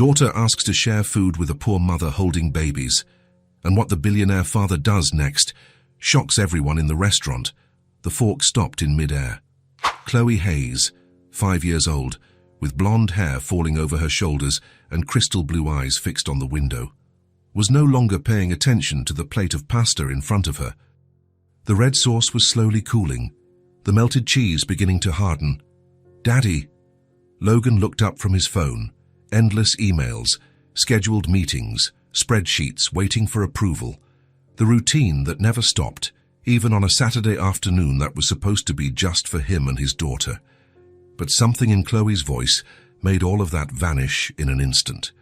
Daughter asks to share food with a poor mother holding babies. And what the billionaire father does next shocks everyone in the restaurant. The fork stopped in mid-air. Chloe Hayes, 5 years old, with blonde hair falling over her shoulders and crystal blue eyes fixed on the window, was no longer paying attention to the plate of pasta in front of her. The red sauce was slowly cooling, the melted cheese beginning to harden. "Daddy!" Logan looked up from his phone. Endless emails, scheduled meetings, spreadsheets waiting for approval. The routine that never stopped, even on a Saturday afternoon that was supposed to be just for him and his daughter. But something in Chloe's voice made all of that vanish in an instant.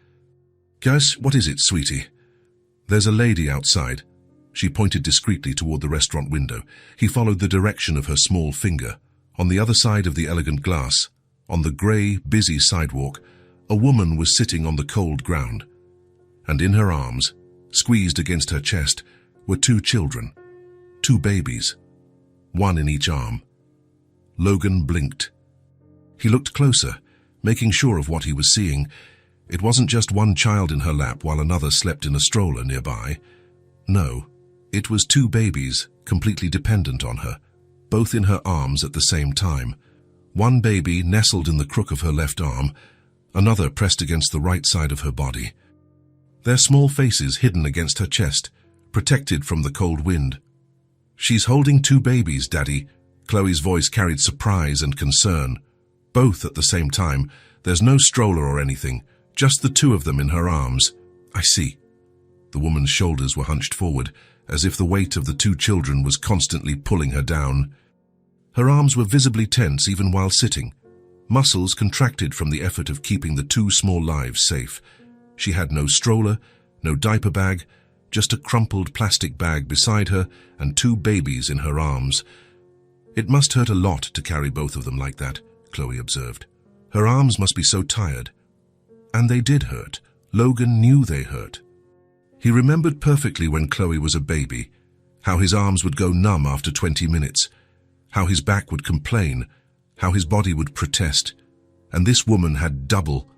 "Guys, what is it, sweetie?" "There's a lady outside." She pointed discreetly toward the restaurant window. He followed the direction of her small finger. On the other side of the elegant glass, on the grey, busy sidewalk, a woman was sitting on the cold ground. And in her arms, squeezed against her chest, were 2 children. 2 babies. 1 in each arm. Logan blinked. He looked closer, making sure of what he was seeing. It wasn't just one child in her lap while another slept in a stroller nearby. No, it was 2 babies, completely dependent on her, both in her arms at the same time. One baby nestled in the crook of her left arm, another pressed against the right side of her body. Their small faces hidden against her chest, protected from the cold wind. "She's holding 2 babies, Daddy." Chloe's voice carried surprise and concern. Both at the same time. There's no stroller or anything, just the 2 of them in her arms. "I see." The woman's shoulders were hunched forward, as if the weight of the 2 children was constantly pulling her down. Her arms were visibly tense even while sitting. Muscles contracted from the effort of keeping the 2 small lives safe. She had no stroller, no diaper bag, just a crumpled plastic bag beside her and 2 babies in her arms. "It must hurt a lot to carry both of them like that," Chloe observed. "Her arms must be so tired." And they did hurt. Logan knew they hurt. He remembered perfectly when Chloe was a baby, how his arms would go numb after 20 minutes, how his back would complain, how his body would protest. And this woman had double,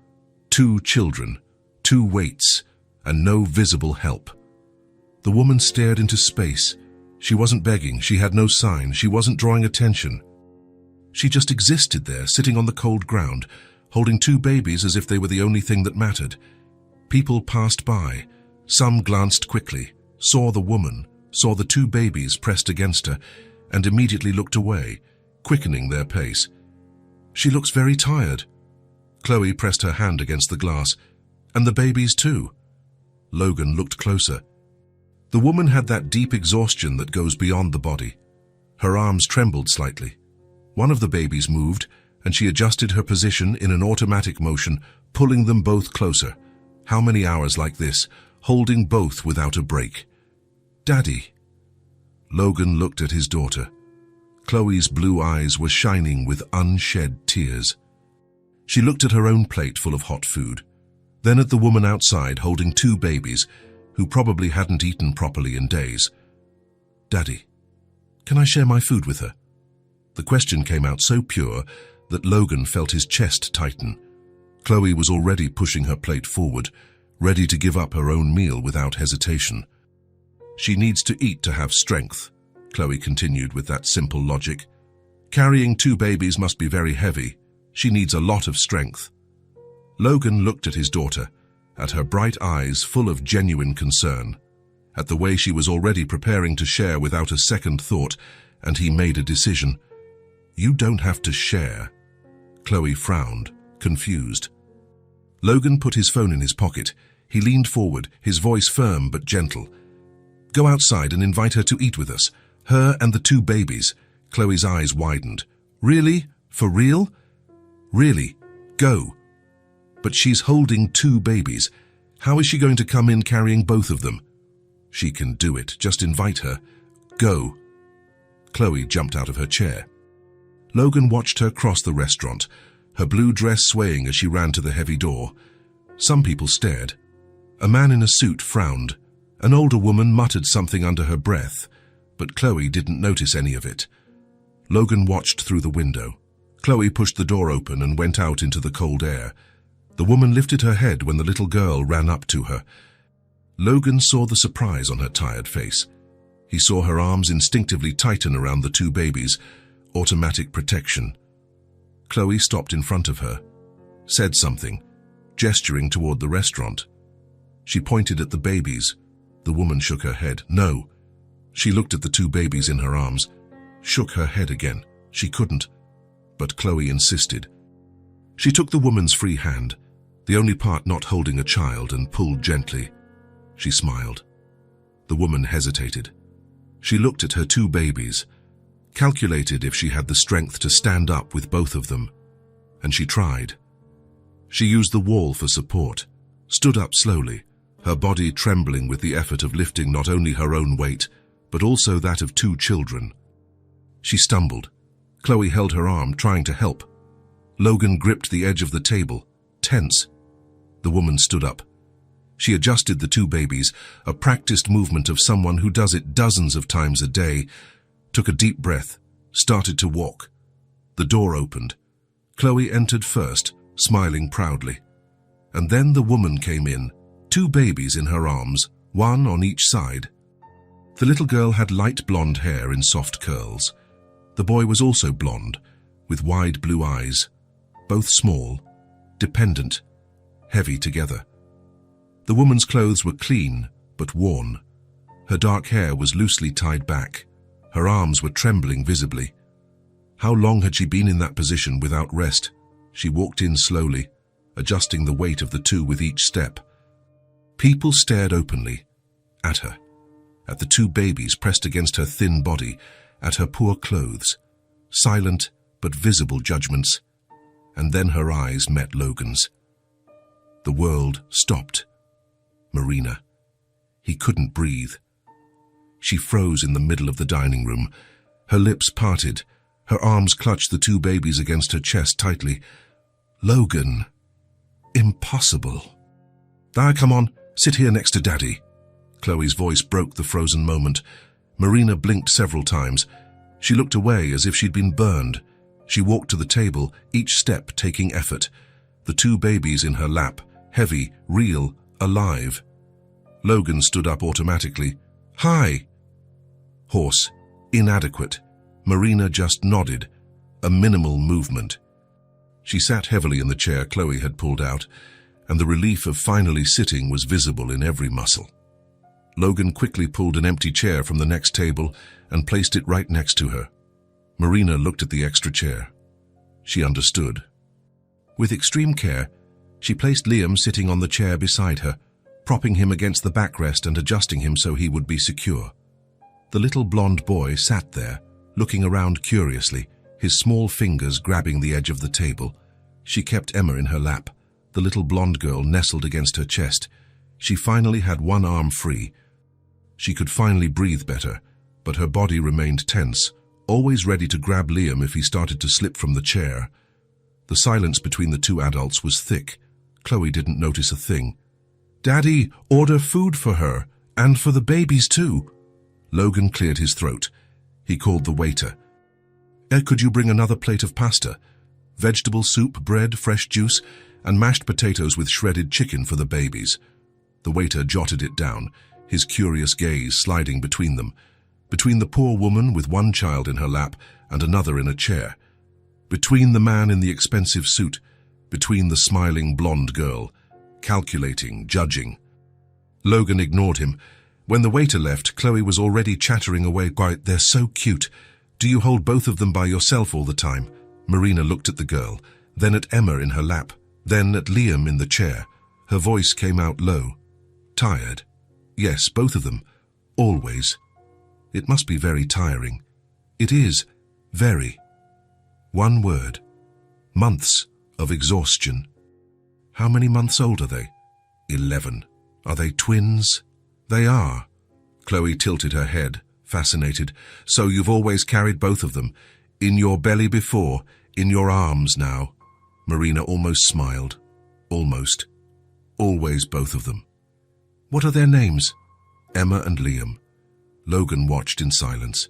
2 children, 2 weights, and no visible help. The woman stared into space. She wasn't begging, she had no sign, she wasn't drawing attention. She just existed there, sitting on the cold ground, holding 2 babies as if they were the only thing that mattered. People passed by. Some glanced quickly, saw the woman, saw the 2 babies pressed against her, and immediately looked away, quickening their pace. "She looks very tired." Chloe pressed her hand against the glass. "And the babies too." Logan looked closer. The woman had that deep exhaustion that goes beyond the body. Her arms trembled slightly. One of the babies moved, and she adjusted her position in an automatic motion, pulling them both closer. How many hours like this, holding both without a break? "Daddy." Logan looked at his daughter. Chloe's blue eyes were shining with unshed tears. She looked at her own plate full of hot food, then at the woman outside holding 2 babies, who probably hadn't eaten properly in days. "Daddy, can I share my food with her?" The question came out so pure that Logan felt his chest tighten. Chloe was already pushing her plate forward, ready to give up her own meal without hesitation. "She needs to eat to have strength," Chloe continued with that simple logic. "Carrying 2 babies must be very heavy. She needs a lot of strength." Logan looked at his daughter, at her bright eyes full of genuine concern, at the way she was already preparing to share without a second thought, and he made a decision. "You don't have to share." Chloe frowned, confused. Logan put his phone in his pocket. He leaned forward, his voice firm but gentle. "Go outside and invite her to eat with us. Her and the 2 babies." Chloe's eyes widened. "Really? For real?" "Really. Go." "But she's holding 2 babies. How is she going to come in carrying both of them?" "She can do it. Just invite her. Go." Chloe jumped out of her chair. Logan watched her cross the restaurant, her blue dress swaying as she ran to the heavy door. Some people stared. A man in a suit frowned. An older woman muttered something under her breath, but Chloe didn't notice any of it. Logan watched through the window. Chloe pushed the door open and went out into the cold air. The woman lifted her head when the little girl ran up to her. Logan saw the surprise on her tired face. He saw her arms instinctively tighten around the two babies, automatic protection. Chloe stopped in front of her, said something, gesturing toward the restaurant. She pointed at the babies. The woman shook her head. No. She looked at the two babies in her arms, shook her head again. She couldn't. But Chloe insisted. She took the woman's free hand, the only part not holding a child, and pulled gently. She smiled. The woman hesitated. She looked at her two babies, calculated if she had the strength to stand up with both of them, and she tried. She used the wall for support, stood up slowly, her body trembling with the effort of lifting not only her own weight, but also that of two children. She stumbled. Chloe held her arm, trying to help. Logan gripped the edge of the table, tense. The woman stood up. She adjusted the two babies, a practiced movement of someone who does it dozens of times a day, took a deep breath, started to walk. The door opened. Chloe entered first, smiling proudly. And then the woman came in, two babies in her arms, one on each side. The little girl had light blonde hair in soft curls. The boy was also blonde, with wide blue eyes, both small, dependent, heavy together. The woman's clothes were clean, but worn. Her dark hair was loosely tied back. Her arms were trembling visibly. How long had she been in that position without rest? She walked in slowly, adjusting the weight of the two with each step. People stared openly at her, at the two babies pressed against her thin body, at her poor clothes, silent but visible judgments. And then her eyes met Logan's. The world stopped. Marina. He couldn't breathe. She froze in the middle of the dining room. Her lips parted. Her arms clutched the two babies against her chest tightly. Logan. Impossible. Come on, sit here next to Daddy. Chloe's voice broke the frozen moment. Marina blinked several times. She looked away as if she'd been burned. She walked to the table, each step taking effort. The two babies in her lap, heavy, real, alive. Logan stood up automatically. Hi. Hoarse, inadequate. Marina just nodded, a minimal movement. She sat heavily in the chair Chloe had pulled out, and the relief of finally sitting was visible in every muscle. Logan quickly pulled an empty chair from the next table and placed it right next to her. Marina looked at the extra chair. She understood. With extreme care, she placed Liam sitting on the chair beside her, propping him against the backrest and adjusting him so he would be secure. The little blonde boy sat there, looking around curiously, his small fingers grabbing the edge of the table. She kept Emma in her lap, the little blonde girl nestled against her chest. She finally had one arm free. She could finally breathe better, but her body remained tense, always ready to grab Liam if he started to slip from the chair. The silence between the two adults was thick. Chloe didn't notice a thing. Daddy, order food for her, and for the babies too. Logan cleared his throat. He called the waiter. Could you bring another plate of pasta? Vegetable soup, bread, fresh juice, and mashed potatoes with shredded chicken for the babies. The waiter jotted it down, his curious gaze sliding between them, between the poor woman with one child in her lap and another in a chair, between the man in the expensive suit, between the smiling blonde girl, calculating, judging. Logan ignored him. When the waiter left, Chloe was already chattering away. Quiet, they're so cute. Do you hold both of them by yourself all the time? Marina looked at the girl, then at Emma in her lap, then at Liam in the chair. Her voice came out low. Tired? Yes, both of them. Always. It must be very tiring. It is. Very. One word. Months of exhaustion. How many months old are they? 11. Are they twins? They are. Chloe tilted her head, fascinated. So you've always carried both of them? In your belly before, in your arms now? Marina almost smiled. Almost. Always both of them. What are their names? Emma and Liam. Logan watched in silence.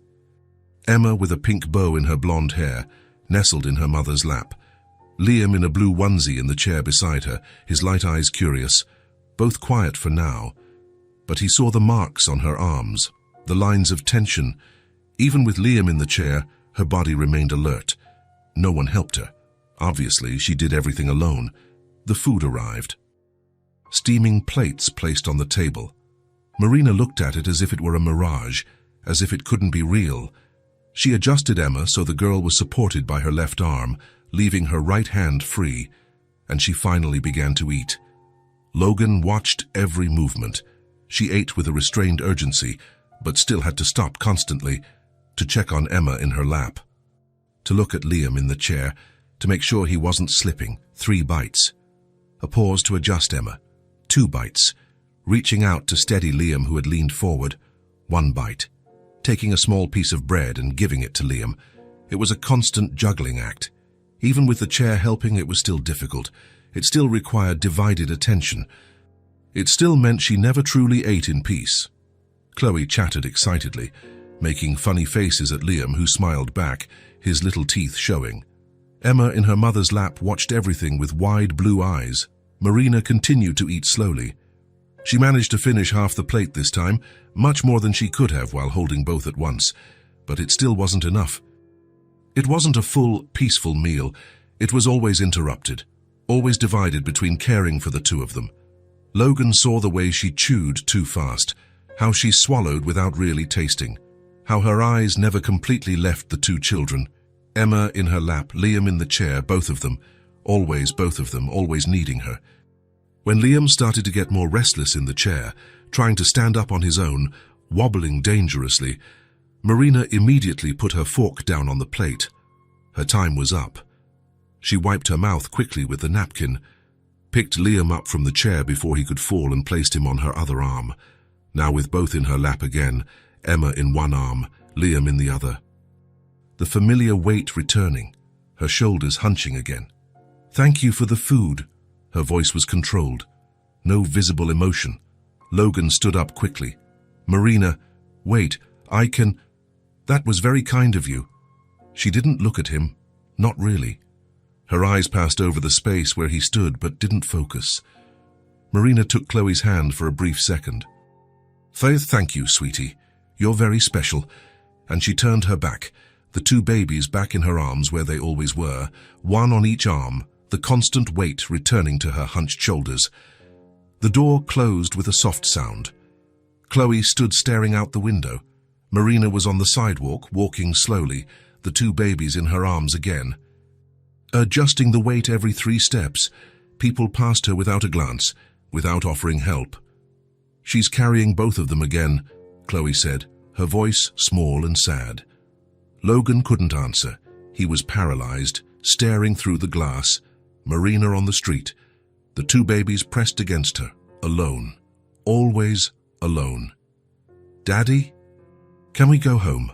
Emma, with a pink bow in her blonde hair, nestled in her mother's lap. Liam in a blue onesie in the chair beside her, his light eyes curious, both quiet for now. But he saw the marks on her arms, the lines of tension. Even with Liam in the chair, her body remained alert. No one helped her. Obviously, she did everything alone. The food arrived. Steaming plates placed on the table. Marina looked at it as if it were a mirage, as if it couldn't be real. She adjusted Emma so the girl was supported by her left arm, leaving her right hand free, and she finally began to eat. Logan watched every movement. She ate with a restrained urgency, but still had to stop constantly, to check on Emma in her lap, to look at Liam in the chair, to make sure he wasn't slipping. 3 bites. A pause to adjust Emma. 2 bites. Reaching out to steady Liam, who had leaned forward. 1 bite. Taking a small piece of bread and giving it to Liam. It was a constant juggling act. Even with the chair helping, it was still difficult. It still required divided attention. It still meant she never truly ate in peace. Chloe chattered excitedly, making funny faces at Liam, who smiled back, his little teeth showing. Emma in her mother's lap watched everything with wide blue eyes. Marina continued to eat slowly. She managed to finish half the plate this time, much more than she could have while holding both at once, but it still wasn't enough. It wasn't a full, peaceful meal. It was always interrupted, always divided between caring for the two of them. Logan saw the way she chewed too fast, how she swallowed without really tasting, how her eyes never completely left the 2 children. Emma in her lap, Liam in the chair, both of them, always needing her. When Liam started to get more restless in the chair, trying to stand up on his own, wobbling dangerously, Marina immediately put her fork down on the plate. Her time was up. She wiped her mouth quickly with the napkin, picked Liam up from the chair before he could fall and placed him on her other arm. Now with both in her lap again, Emma in one arm, Liam in the other. The familiar weight returning, her shoulders hunching again. "Thank you for the food." Her voice was controlled. No visible emotion. Logan stood up quickly. "Marina, wait, I can..." "That was very kind of you." She didn't look at him. Not really. Her eyes passed over the space where he stood but didn't focus. Marina took Chloe's hand for a brief second. Thank you, sweetie. You're very special." And she turned her back, the 2 babies back in her arms where they always were, 1 on each arm, the constant weight returning to her hunched shoulders. The door closed with a soft sound. Chloe stood staring out the window. Marina was on the sidewalk, walking slowly, the 2 babies in her arms again. Adjusting the weight every 3 steps, people passed her without a glance, without offering help. "She's carrying both of them again," Chloe said, her voice small and sad. Logan couldn't answer. He was paralyzed, staring through the glass. Marina on the street, the 2 babies pressed against her, alone, always alone. "Daddy? Can we go home?"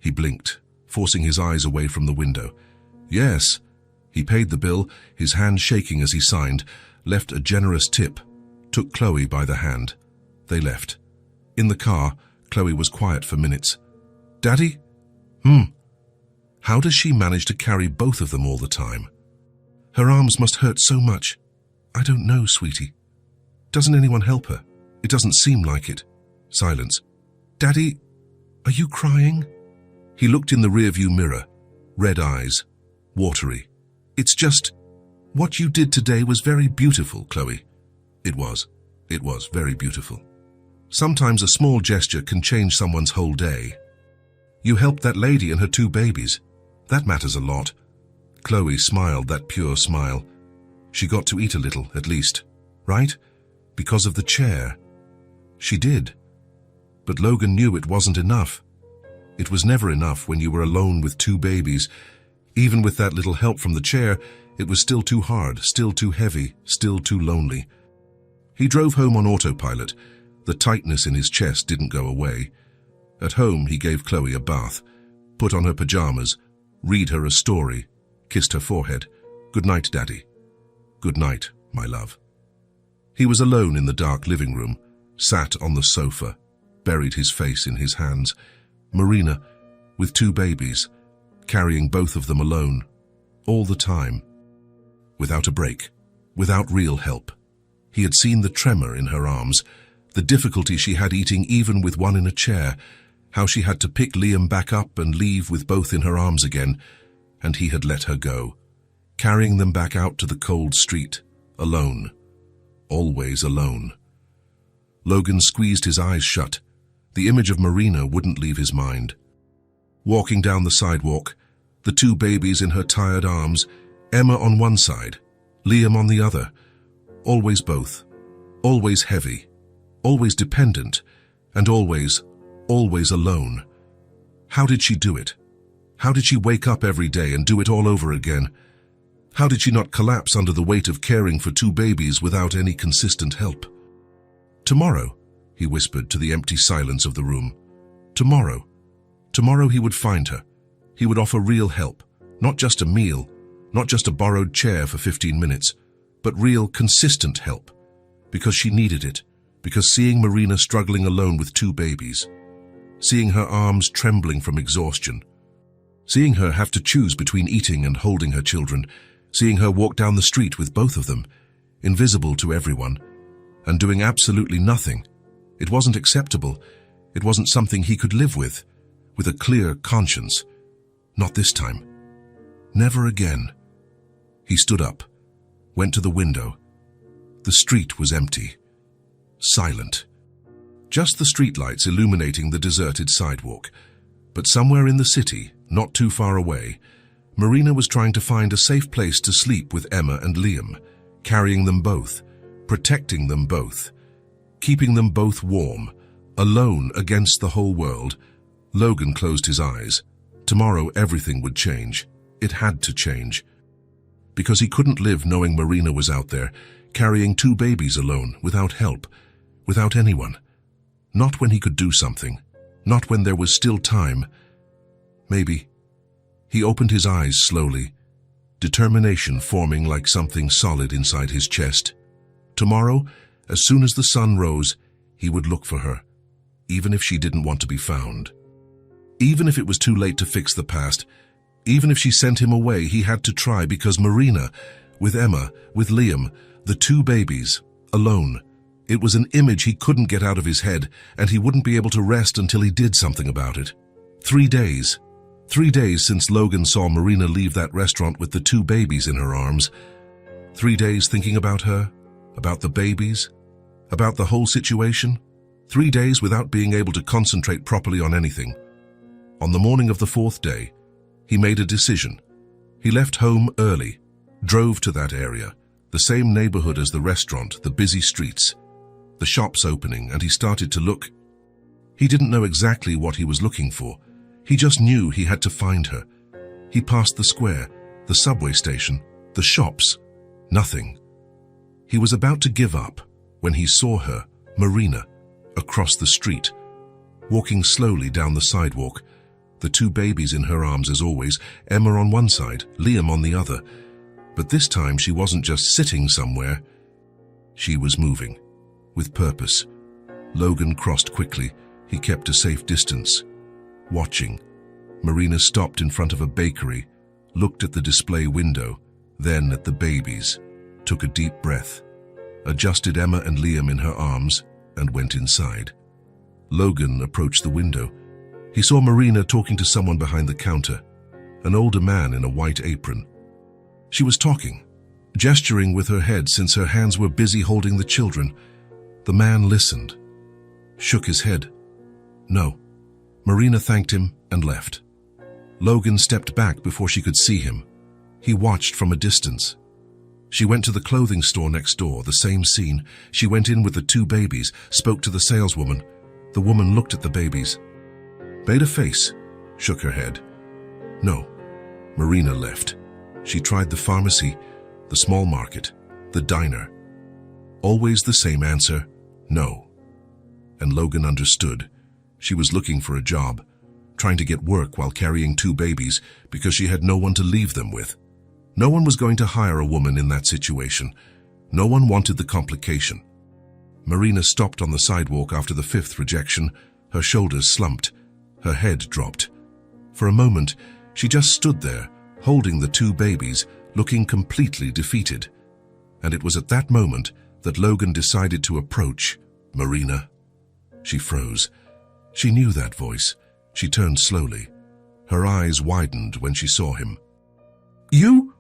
He blinked, forcing his eyes away from the window. "Yes." He paid the bill, his hand shaking as he signed, left a generous tip, took Chloe by the hand. They left. In the car, Chloe was quiet for minutes. "Daddy? How does she manage to carry both of them all the time? Her arms must hurt so much." "I don't know, sweetie." "Doesn't anyone help her?" "It doesn't seem like it." Silence. "Daddy, are you crying?" He looked in the rearview mirror, red eyes, watery. "It's just, what you did today was very beautiful, Chloe." It was very beautiful. Sometimes a small gesture can change someone's whole day. You helped that lady and her 2 babies. That matters a lot. Chloe smiled that pure smile. She got to eat a little, at least, right? Because of the chair. She did. But Logan knew it wasn't enough. It was never enough when you were alone with 2 babies. Even with that little help from the chair, it was still too hard, still too heavy, still too lonely. He drove home on autopilot. The tightness in his chest didn't go away. At home, he gave Chloe a bath, put on her pajamas, read her a story, kissed her forehead. "Good night, Daddy." "Good night, my love." He was alone in the dark living room, sat on the sofa, buried his face in his hands. Marina, with 2 babies, carrying both of them alone, all the time. without a break, without real help. He had seen the tremor in her arms, the difficulty she had eating even with one in a chair, how she had to pick Liam back up and leave with both in her arms again, and he had let her go, carrying them back out to the cold street, alone, always alone. Logan squeezed his eyes shut. The image of Marina wouldn't leave his mind. Walking down the sidewalk, the two babies in her tired arms, Emma on one side, Liam on the other, always both, always heavy, always dependent, and always alone. How did she do it? How did she wake up every day and do it all over again? How did she not collapse under the weight of caring for two babies without any consistent help? Tomorrow, he whispered to the empty silence of the room. Tomorrow. Tomorrow he would find her. He would offer real help, not just a meal, not just a borrowed chair for 15 minutes, but real, consistent help. Because she needed it, because seeing Marina struggling alone with two babies, seeing her arms trembling from exhaustion, seeing her have to choose between eating and holding her children, seeing her walk down the street with both of them, invisible to everyone, and doing absolutely nothing. It wasn't acceptable. It wasn't something he could live with a clear conscience. Not this time. Never again. He stood up, went to the window. The street was empty, silent. Just the streetlights illuminating the deserted sidewalk. But somewhere in the city, not too far away, Marina was trying to find a safe place to sleep with Emma and Liam, carrying them both, protecting them both, keeping them both warm, alone against the whole world. Logan closed his eyes. Tomorrow everything would change. It had to change. Because he couldn't live knowing Marina was out there, carrying two babies alone, without help, without anyone. Not when he could do something. Not when there was still time. Maybe. He opened his eyes slowly, determination forming like something solid inside his chest. Tomorrow, as soon as the sun rose, he would look for her, even if she didn't want to be found. Even if it was too late to fix the past, even if she sent him away, he had to try because Marina, with Emma, with Liam, the two babies, alone. It was an image he couldn't get out of his head, and he wouldn't be able to rest until he did something about it. 3 days. 3 days since Logan saw Marina leave that restaurant with the two babies in her arms. 3 days thinking about her, about the babies, about the whole situation. 3 days without being able to concentrate properly on anything. On the morning of the 4th day, he made a decision. He left home early, drove to that area, the same neighborhood as the restaurant, the busy streets, the shops opening, and he started to look. He didn't know exactly what he was looking for. He just knew he had to find her. He passed the square, the subway station, the shops. Nothing. He was about to give up when he saw her, Marina, across the street, walking slowly down the sidewalk, the two babies in her arms as always, Emma on one side, Liam on the other. But this time she wasn't just sitting somewhere. She was moving, with purpose. Logan crossed quickly. He kept a safe distance, watching. Marina stopped in front of a bakery, looked at the display window, then at the babies, took a deep breath, adjusted Emma and Liam in her arms, and went inside. Logan approached the window. He saw Marina talking to someone behind the counter, an older man in a white apron. She was talking, gesturing with her head since her hands were busy holding the children. The man listened, shook his head. No. Marina thanked him and left. Logan stepped back before she could see him. He watched from a distance. She went to the clothing store next door, the same scene. She went in with the two babies, spoke to the saleswoman. The woman looked at the babies, made a face, shook her head. No. Marina left. She tried the pharmacy, the small market, the diner. Always the same answer, no. And Logan understood. She was looking for a job, trying to get work while carrying two babies because she had no one to leave them with. No one was going to hire a woman in that situation. No one wanted the complication. Marina stopped on the sidewalk after the 5th rejection. Her shoulders slumped. Her head dropped. For a moment, she just stood there, holding the two babies, looking completely defeated. And it was at that moment that Logan decided to approach Marina. She froze. She knew that voice. She turned slowly. Her eyes widened when she saw him. "You?"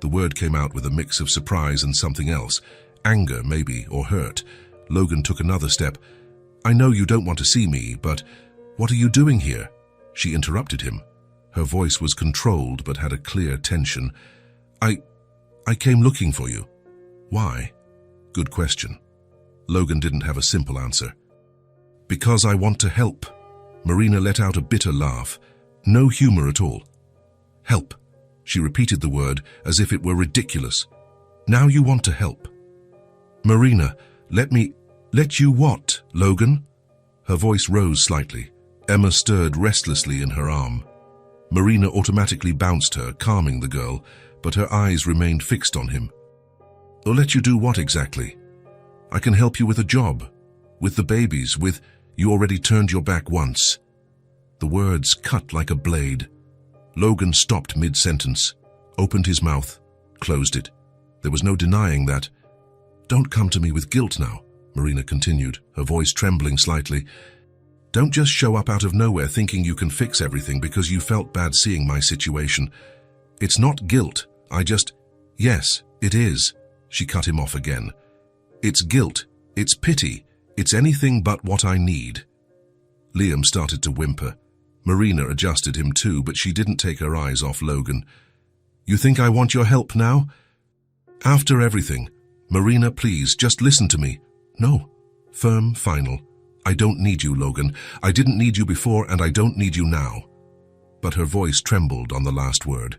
The word came out with a mix of surprise and something else. Anger, maybe, or hurt. Logan took another step. "I know you don't want to see me, but what are you doing here?" She interrupted him. Her voice was controlled but had a clear tension. I came looking for you." "Why?" Good question. Logan didn't have a simple answer. "Because I want to help." Marina let out a bitter laugh. No humor at all. "Help." She repeated the word as if it were ridiculous. "Now you want to help." "Marina, let you what, Logan?" Her voice rose slightly. Emma stirred restlessly in her arm. Marina automatically bounced her, calming the girl, but her eyes remained fixed on him. "Or let you do what exactly?" "I can help you with a job. With the babies, with you already turned your back once." The words cut like a blade. Logan stopped mid-sentence, opened his mouth, closed it. There was no denying that. "Don't come to me with guilt now," Marina continued, her voice trembling slightly. "Don't just show up out of nowhere thinking you can fix everything because you felt bad seeing my situation. It's not guilt. Yes, it is." She cut him off again. "It's guilt. It's pity. It's anything but what I need." Liam started to whimper. Marina adjusted him too, but she didn't take her eyes off Logan. "You think I want your help now?" "After everything. Marina, please, just listen to me." "No." Firm, final. "I don't need you, Logan. I didn't need you before, and I don't need you now." But her voice trembled on the last word,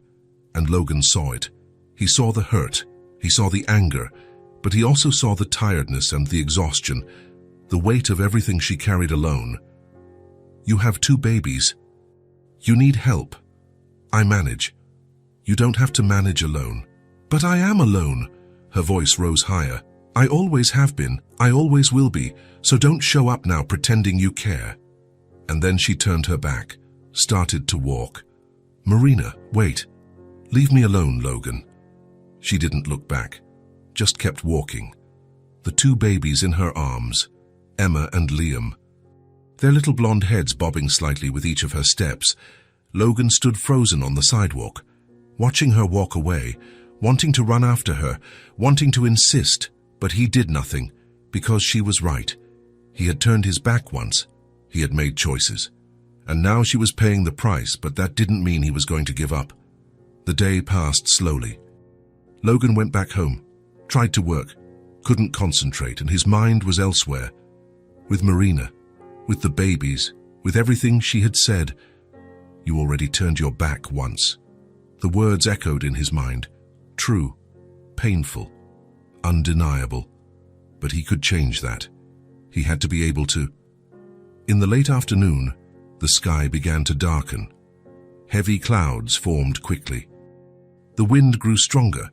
and Logan saw it. He saw the hurt. He saw the anger, but he also saw the tiredness and the exhaustion, the weight of everything she carried alone. "You have 2 babies. You need help. I manage. You don't have to manage alone." "But I am alone." Her voice rose higher. "I always have been. I always will be. So don't show up now pretending you care." And then she turned her back, started to walk. "Marina, wait. Leave me alone, Logan." She didn't look back, just kept walking. The 2 babies in her arms, Emma and Liam. Their little blonde heads bobbing slightly with each of her steps. Logan stood frozen on the sidewalk, watching her walk away, wanting to run after her, wanting to insist, but he did nothing, because she was right. He had turned his back once. He had made choices. And now she was paying the price, but that didn't mean he was going to give up. The day passed slowly. Logan went back home, tried to work, couldn't concentrate, and his mind was elsewhere. With Marina, with the babies, with everything she had said. "You already turned your back once." The words echoed in his mind. True, painful, undeniable. But he could change that. He had to be able to. In the late afternoon, the sky began to darken. Heavy clouds formed quickly. The wind grew stronger,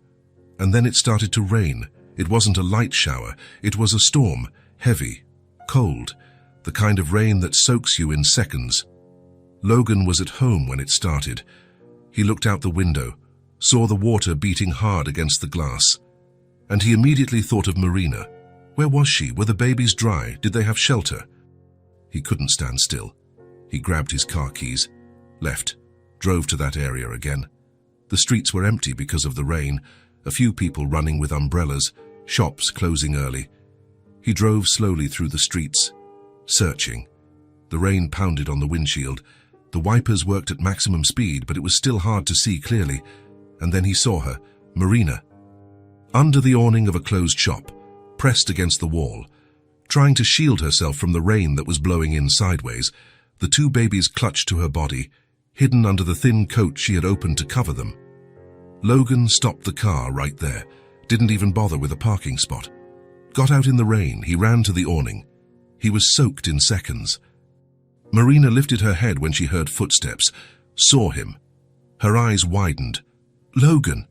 and then it started to rain. It wasn't a light shower, it was a storm, heavy, cold, the kind of rain that soaks you in seconds. Logan was at home when it started. He looked out the window, saw the water beating hard against the glass, and he immediately thought of Marina. Where was she? Were the babies dry? Did they have shelter? He couldn't stand still. He grabbed his car keys, left, drove to that area again. The streets were empty because of the rain, a few people running with umbrellas, shops closing early. He drove slowly through the streets, searching. The rain pounded on the windshield. The wipers worked at maximum speed, but it was still hard to see clearly. And then he saw her, Marina, under the awning of a closed shop, pressed against the wall, trying to shield herself from the rain that was blowing in sideways. The 2 babies clutched to her body, hidden under the thin coat she had opened to cover them. Logan stopped the car right there, didn't even bother with a parking spot. Got out in the rain, he ran to the awning. He was soaked in seconds. Marina lifted her head when she heard footsteps, saw him. Her eyes widened. "Logan!"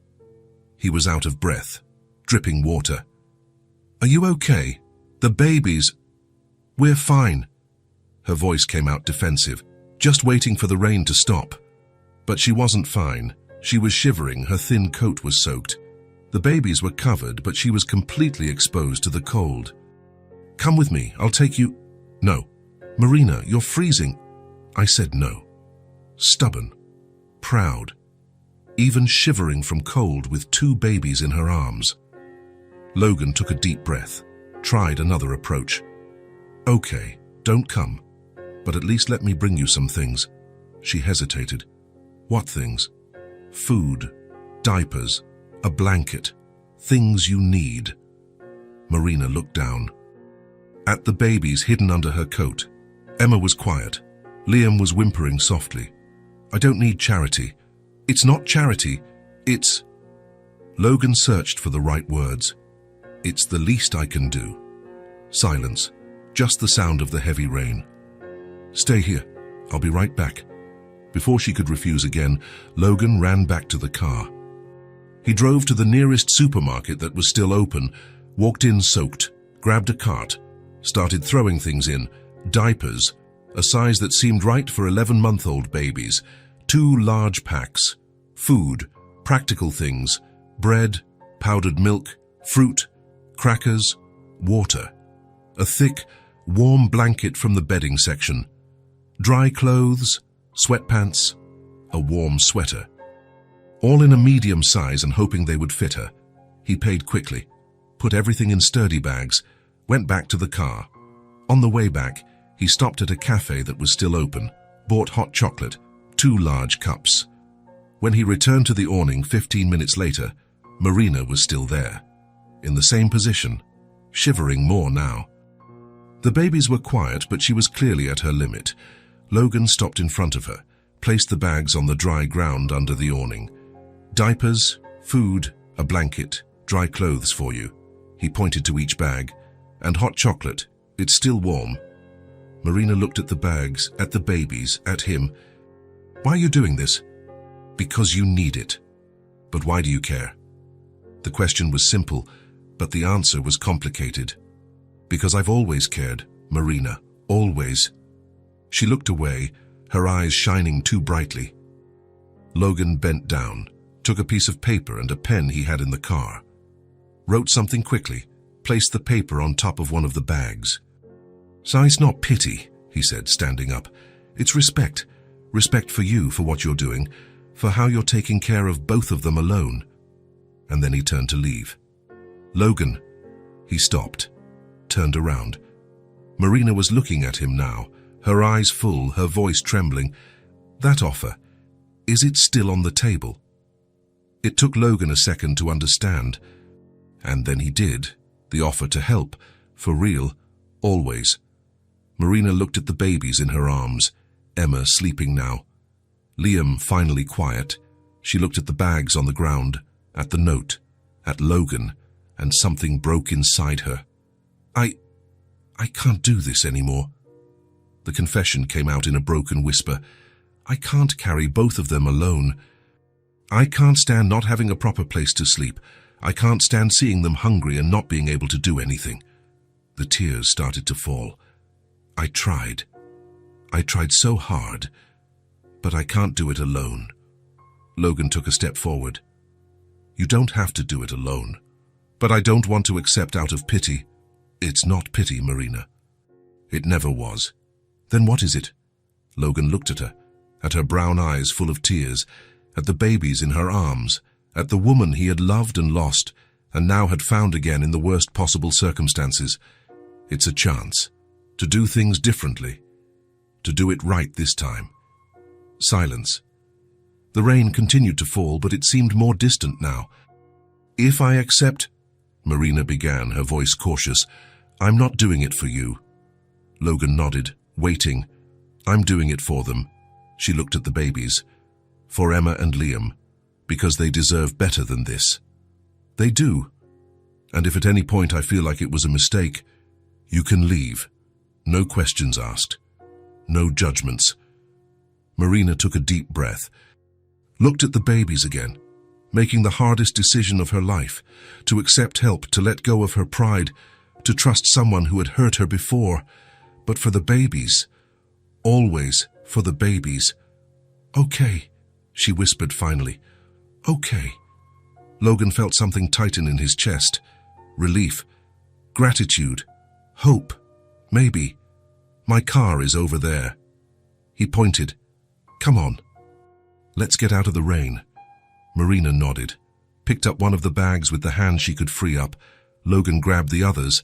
He was out of breath, dripping water. "Are you okay? The babies—" "We're fine." Her voice came out defensive, just waiting for the rain to stop. But she wasn't fine. She was shivering, her thin coat was soaked. The babies were covered, but she was completely exposed to the cold. "Come with me, I'll take you." "No." "Marina, you're freezing." I said no. Stubborn, proud, even shivering from cold with 2 babies in her arms. Logan took a deep breath, tried another approach. "Okay, don't come, but at least let me bring you some things." She hesitated. "What things?" "Food, diapers, a blanket, things you need." Marina looked down at the babies hidden under her coat. Emma was quiet. Liam was whimpering softly. "I don't need charity." "It's not charity, it's..." Logan searched for the right words. "It's the least I can do." Silence, just the sound of the heavy rain. "Stay here, I'll be right back." Before she could refuse again, Logan ran back to the car. He drove to the nearest supermarket that was still open, walked in soaked, grabbed a cart, started throwing things in: diapers, a size that seemed right for 11-month-old babies, 2 large packs, food, practical things, bread, powdered milk, fruit, crackers, water, a thick, warm blanket from the bedding section, dry clothes, sweatpants, a warm sweater. All in a medium size and hoping they would fit her. He paid quickly, put everything in sturdy bags, went back to the car. On the way back, he stopped at a cafe that was still open, bought hot chocolate, 2 large cups. When he returned to the awning 15 minutes later, Marina was still there, in the same position, shivering more now. The babies were quiet, but she was clearly at her limit. Logan stopped in front of her, placed the bags on the dry ground under the awning. "Diapers, food, a blanket, dry clothes for you." He pointed to each bag. "And hot chocolate, it's still warm." Marina looked at the bags, at the babies, at him. "Why are you doing this?" "Because you need it." "But why do you care?" The question was simple, but the answer was complicated. "Because I've always cared, Marina, always." She looked away, her eyes shining too brightly. Logan bent down, took a piece of paper and a pen he had in the car. Wrote something quickly, placed the paper on top of one of the bags. "So it's not pity," he said, standing up. "It's respect. Respect for you, for what you're doing, for how you're taking care of both of them alone." And then he turned to leave. "Logan." He stopped, turned around. Marina was looking at him now, her eyes full, her voice trembling. "That offer, is it still on the table?" It took Logan a second to understand. And then he did. The offer to help, for real, always. Marina looked at the babies in her arms, Emma sleeping now. Liam finally quiet. She looked at the bags on the ground, at the note, at Logan, and something broke inside her. I can't do this anymore." The confession came out in a broken whisper. "I can't carry both of them alone. I can't stand not having a proper place to sleep. I can't stand seeing them hungry and not being able to do anything." The tears started to fall. I tried so hard, but I can't do it alone." Logan took a step forward. "You don't have to do it alone, but I don't want to accept out of pity." "It's not pity, Marina. It never was." "Then what is it?" Logan looked at her brown eyes full of tears, at the babies in her arms, at the woman he had loved and lost, and now had found again in the worst possible circumstances. "It's a chance to do things differently, to do it right this time." Silence. The rain continued to fall, but it seemed more distant now. "If I accept," Marina began, her voice cautious, "I'm not doing it for you." Logan nodded, waiting. "I'm doing it for them." She looked at the babies. "For Emma and Liam, because they deserve better than this." "They do. And if at any point I feel like it was a mistake, you can leave. No questions asked. No judgments." Marina took a deep breath, looked at the babies again, making the hardest decision of her life, to accept help, to let go of her pride, to trust someone who had hurt her before. But for the babies, always for the babies. "Okay," she whispered finally. Okay. Logan felt something tighten in his chest. Relief. Gratitude. Hope. Maybe. My car is over there. He pointed. Come on. Let's get out of the rain. Marina nodded, picked up one of the bags with the hand she could free up. Logan grabbed the others.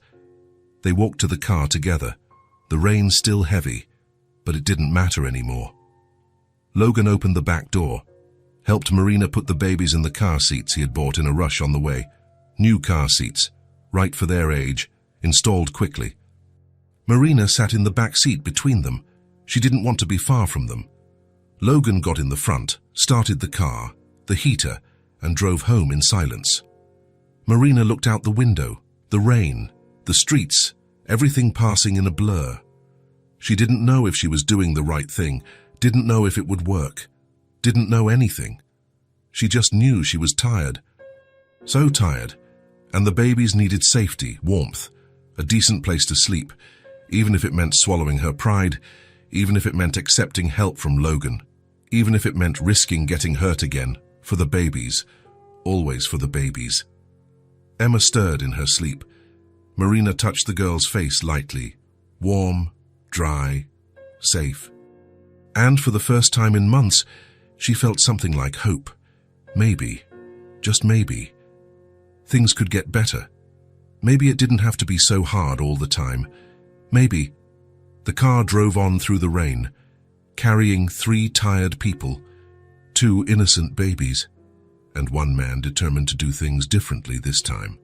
They walked to the car together. The rain still heavy, but it didn't matter anymore. Logan opened the back door, helped Marina put the babies in the car seats he had bought in a rush on the way. New car seats, right for their age, installed quickly. Marina sat in the back seat between them. She didn't want to be far from them. Logan got in the front, started the car, the heater, and drove home in silence. Marina looked out the window, the rain, the streets, everything passing in a blur. She didn't know if she was doing the right thing, didn't know if it would work, didn't know anything. She just knew she was tired. So tired, and the babies needed safety, warmth, a decent place to sleep, even if it meant swallowing her pride, even if it meant accepting help from Logan, even if it meant risking getting hurt again, for the babies, always for the babies. Emma stirred in her sleep. Marina touched the girl's face lightly, warm, dry, safe. And for the first time in months, she felt something like hope. Maybe, just maybe, things could get better. Maybe it didn't have to be so hard all the time. Maybe. The car drove on through the rain, carrying 3 tired people, 2 innocent babies, and 1 man determined to do things differently this time.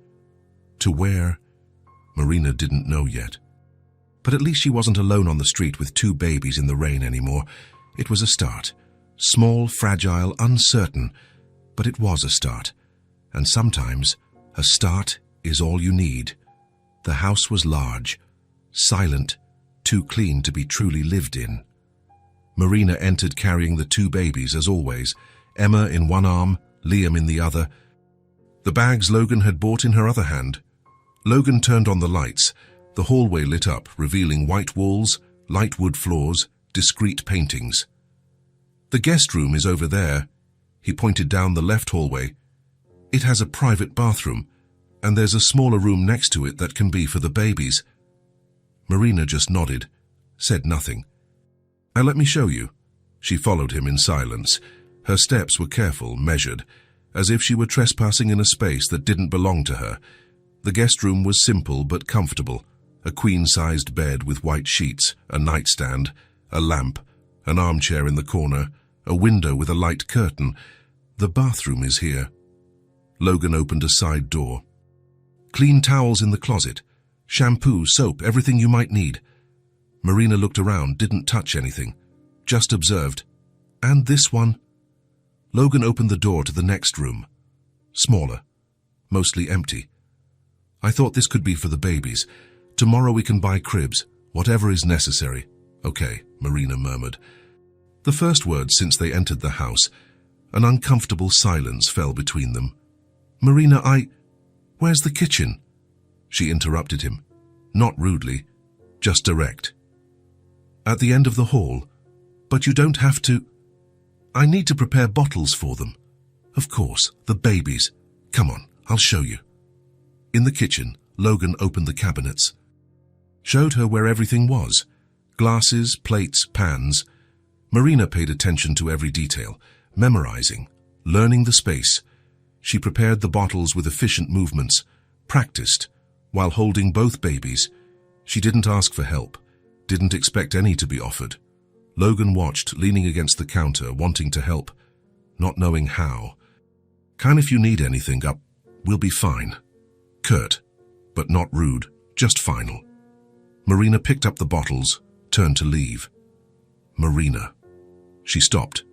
To where? Marina didn't know yet. But at least she wasn't alone on the street with 2 babies in the rain anymore. It was a start. Small, fragile, uncertain, but it was a start. And sometimes, a start is all you need. The house was large, silent, too clean to be truly lived in. Marina entered carrying the 2 babies as always, Emma in one arm, Liam in the other. The bags Logan had bought in her other hand. Logan turned on the lights. The hallway lit up, revealing white walls, light wood floors, discreet paintings. The guest room is over there. He pointed down the left hallway. It has a private bathroom, and there's a smaller room next to it that can be for the babies. Marina just nodded, said nothing. Now let me show you. She followed him in silence. Her steps were careful, measured, as if she were trespassing in a space that didn't belong to her. The guest room was simple but comfortable. A queen-sized bed with white sheets, a nightstand, a lamp, an armchair in the corner, a window with a light curtain. The bathroom is here. Logan opened a side door. Clean towels in the closet. Shampoo, soap, everything you might need. Marina looked around, didn't touch anything, just observed. And this one? Logan opened the door to the next room. Smaller, mostly empty. I thought this could be for the babies. Tomorrow we can buy cribs, whatever is necessary. Okay, Marina murmured. The first words since they entered the house. An uncomfortable silence fell between them. Marina, where's the kitchen? She interrupted him, not rudely, just direct. At the end of the hall. But you don't have to. I need to prepare bottles for them. Of course, the babies. Come on, I'll show you. In the kitchen, Logan opened the cabinets. Showed her where everything was. Glasses, plates, pans. Marina paid attention to every detail, memorizing, learning the space. She prepared the bottles with efficient movements, practiced, while holding both babies. She didn't ask for help, didn't expect any to be offered. Logan watched, leaning against the counter, wanting to help, not knowing how. Can if you need anything, we'll be fine. Curt, but not rude, just final. Marina picked up the bottles, turned to leave. Marina. She stopped,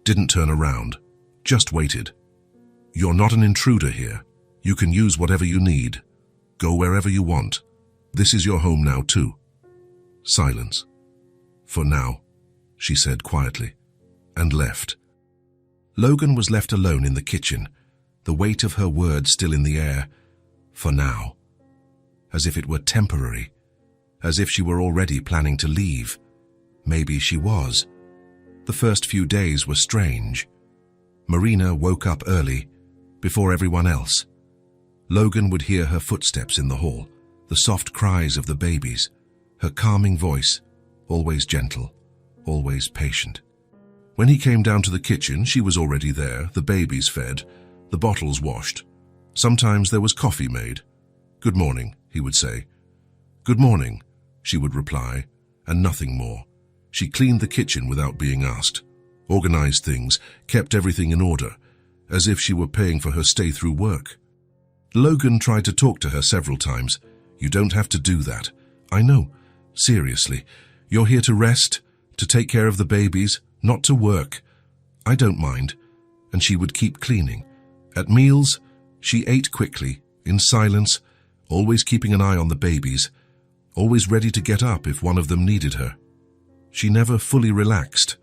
didn't turn around, just waited. You're not an intruder here. You can use whatever you need. Go wherever you want. This is your home now too. Silence. For now, she said quietly, and left. Logan was left alone in the kitchen, the weight of her words still in the air. For now. As if it were temporary. As if she were already planning to leave. Maybe she was. The first few days were strange. Marina woke up early, before everyone else. Logan would hear her footsteps in the hall, the soft cries of the babies, her calming voice, always gentle, always patient. When he came down to the kitchen, she was already there, the babies fed, the bottles washed. Sometimes there was coffee made. "Good morning," he would say. "Good morning," she would reply, and nothing more. She cleaned the kitchen without being asked, organized things, kept everything in order, as if she were paying for her stay through work. Logan tried to talk to her several times. "You don't have to do that. I know. Seriously. You're here to rest, to take care of the babies, not to work. I don't mind." And she would keep cleaning. At meals, she ate quickly, in silence, always keeping an eye on the babies, always ready to get up if one of them needed her. She never fully relaxed,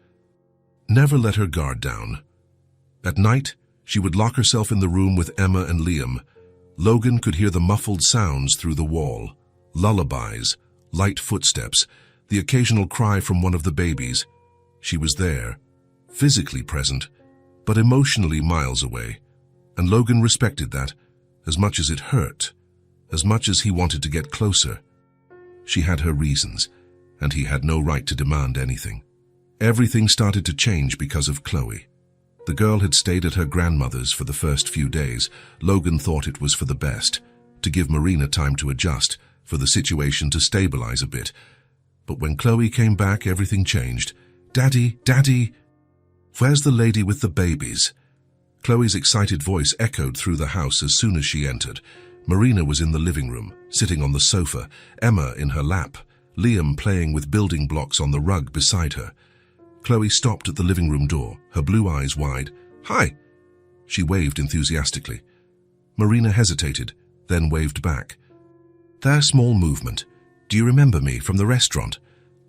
never let her guard down. At night, she would lock herself in the room with Emma and Liam. Logan could hear the muffled sounds through the wall, lullabies, light footsteps, the occasional cry from one of the babies. She was there, physically present, but emotionally miles away, and Logan respected that, as much as it hurt, as much as he wanted to get closer. She had her reasons, and he had no right to demand anything. Everything started to change because of Chloe. The girl had stayed at her grandmother's for the first few days. Logan thought it was for the best, to give Marina time to adjust, for the situation to stabilize a bit. But when Chloe came back, everything changed. "Daddy, Daddy, where's the lady with the babies?" Chloe's excited voice echoed through the house as soon as she entered. Marina was in the living room, sitting on the sofa, Emma in her lap, Liam playing with building blocks on the rug beside her. Chloe stopped at the living room door, her blue eyes wide. "Hi!" She waved enthusiastically. Marina hesitated, then waved back. "Their small movement. Do you remember me from the restaurant?"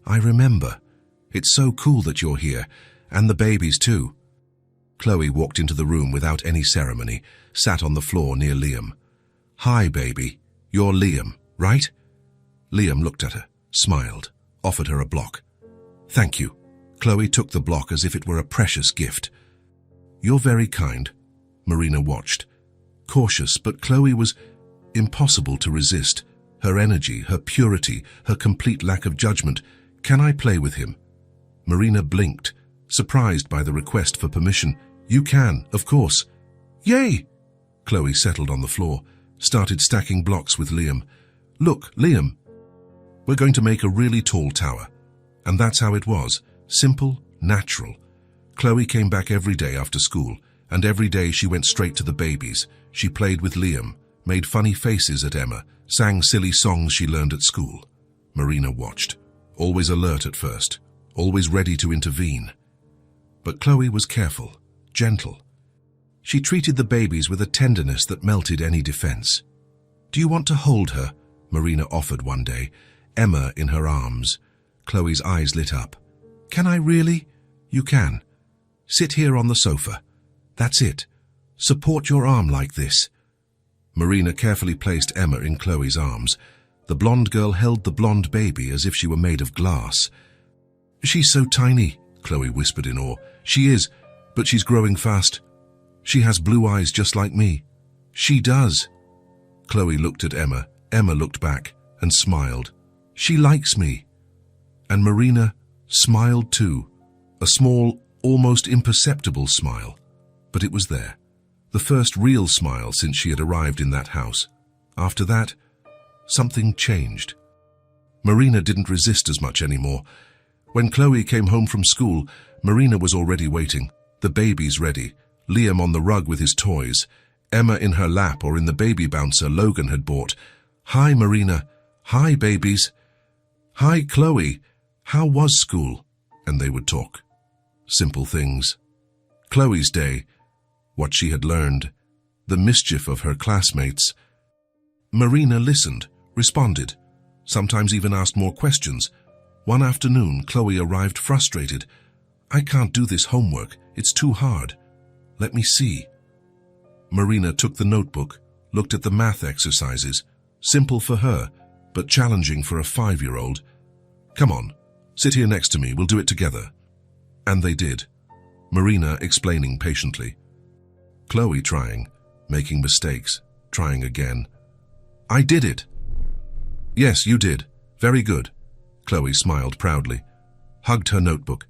"I remember. It's so cool that you're here, and the babies too." Chloe walked into the room without any ceremony, sat on the floor near Liam. "Hi, baby. You're Liam, right?" Liam looked at her, smiled, offered her a block. "Thank you." Chloe took the block as if it were a precious gift. "You're very kind." Marina watched. Cautious, but Chloe was impossible to resist. Her energy, her purity, her complete lack of judgment. "Can I play with him?" Marina blinked, surprised by the request for permission. "You can, of course." "Yay!" Chloe settled on the floor, started stacking blocks with Liam. "Look, Liam, we're going to make a really tall tower." And that's how it was. Simple, natural. Chloe came back every day after school, and every day she went straight to the babies. She played with Liam, made funny faces at Emma, sang silly songs she learned at school. Marina watched, always alert at first, always ready to intervene. But Chloe was careful, gentle. She treated the babies with a tenderness that melted any defense. "Do you want to hold her?" Marina offered one day, Emma in her arms. Chloe's eyes lit up. "Can I really?" "You can. Sit here on the sofa. That's it. Support your arm like this." Marina carefully placed Emma in Chloe's arms. The blonde girl held the blonde baby as if she were made of glass. "She's so tiny," Chloe whispered in awe. "She is, but she's growing fast. She has blue eyes just like me." "She does." Chloe looked at Emma. Emma looked back and smiled. "She likes me." And Marina smiled too, a small, almost imperceptible smile. But it was there, the first real smile since she had arrived in that house. After that, something changed. Marina didn't resist as much anymore. When Chloe came home from school, Marina was already waiting, the babies ready, Liam on the rug with his toys, Emma in her lap or in the baby bouncer Logan had bought. "Hi, Marina. Hi, babies. Hi, Chloe. How was school?" And they would talk. Simple things. Chloe's day, what she had learned, the mischief of her classmates. Marina listened, responded, sometimes even asked more questions. One afternoon, Chloe arrived frustrated. "I can't do this homework. It's too hard." "Let me see." Marina took the notebook, looked at the math exercises. Simple for her, but challenging for a 5-year-old. "Come on, sit here next to me. We'll do it together." And they did. Marina explaining patiently. Chloe trying, making mistakes, trying again. I did it. Yes, you did. Very good. Chloe smiled proudly, hugged her notebook.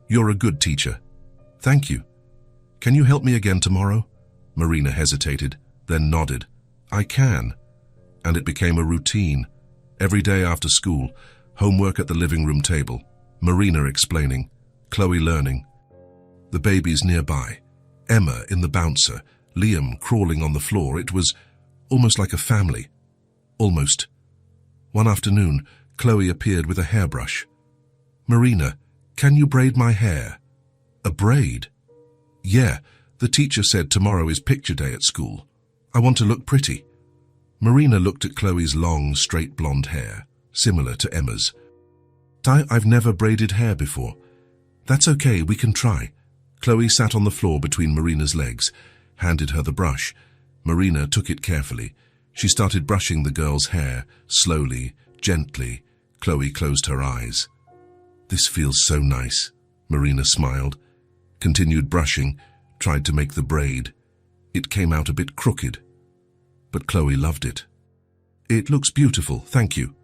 You're a good teacher. Thank you. Can you help me again tomorrow? Marina hesitated, then nodded. I can. And it became a routine. Every day after school, homework at the living room table, Marina explaining, Chloe learning. The babies nearby, Emma in the bouncer, Liam crawling on the floor. It was almost like a family. Almost. One afternoon, Chloe appeared with a hairbrush. Marina, can you braid my hair? A braid? Yeah, the teacher said tomorrow is picture day at school. I want to look pretty. Marina looked at Chloe's long, straight blonde hair, similar to Emma's. I've never braided hair before. That's okay, we can try. Chloe sat on the floor between Marina's legs, handed her the brush. Marina took it carefully. She started brushing the girl's hair, slowly, gently. Chloe closed her eyes. This feels so nice, Marina smiled, continued brushing, tried to make the braid. It came out a bit crooked, but Chloe loved it. It looks beautiful, thank you.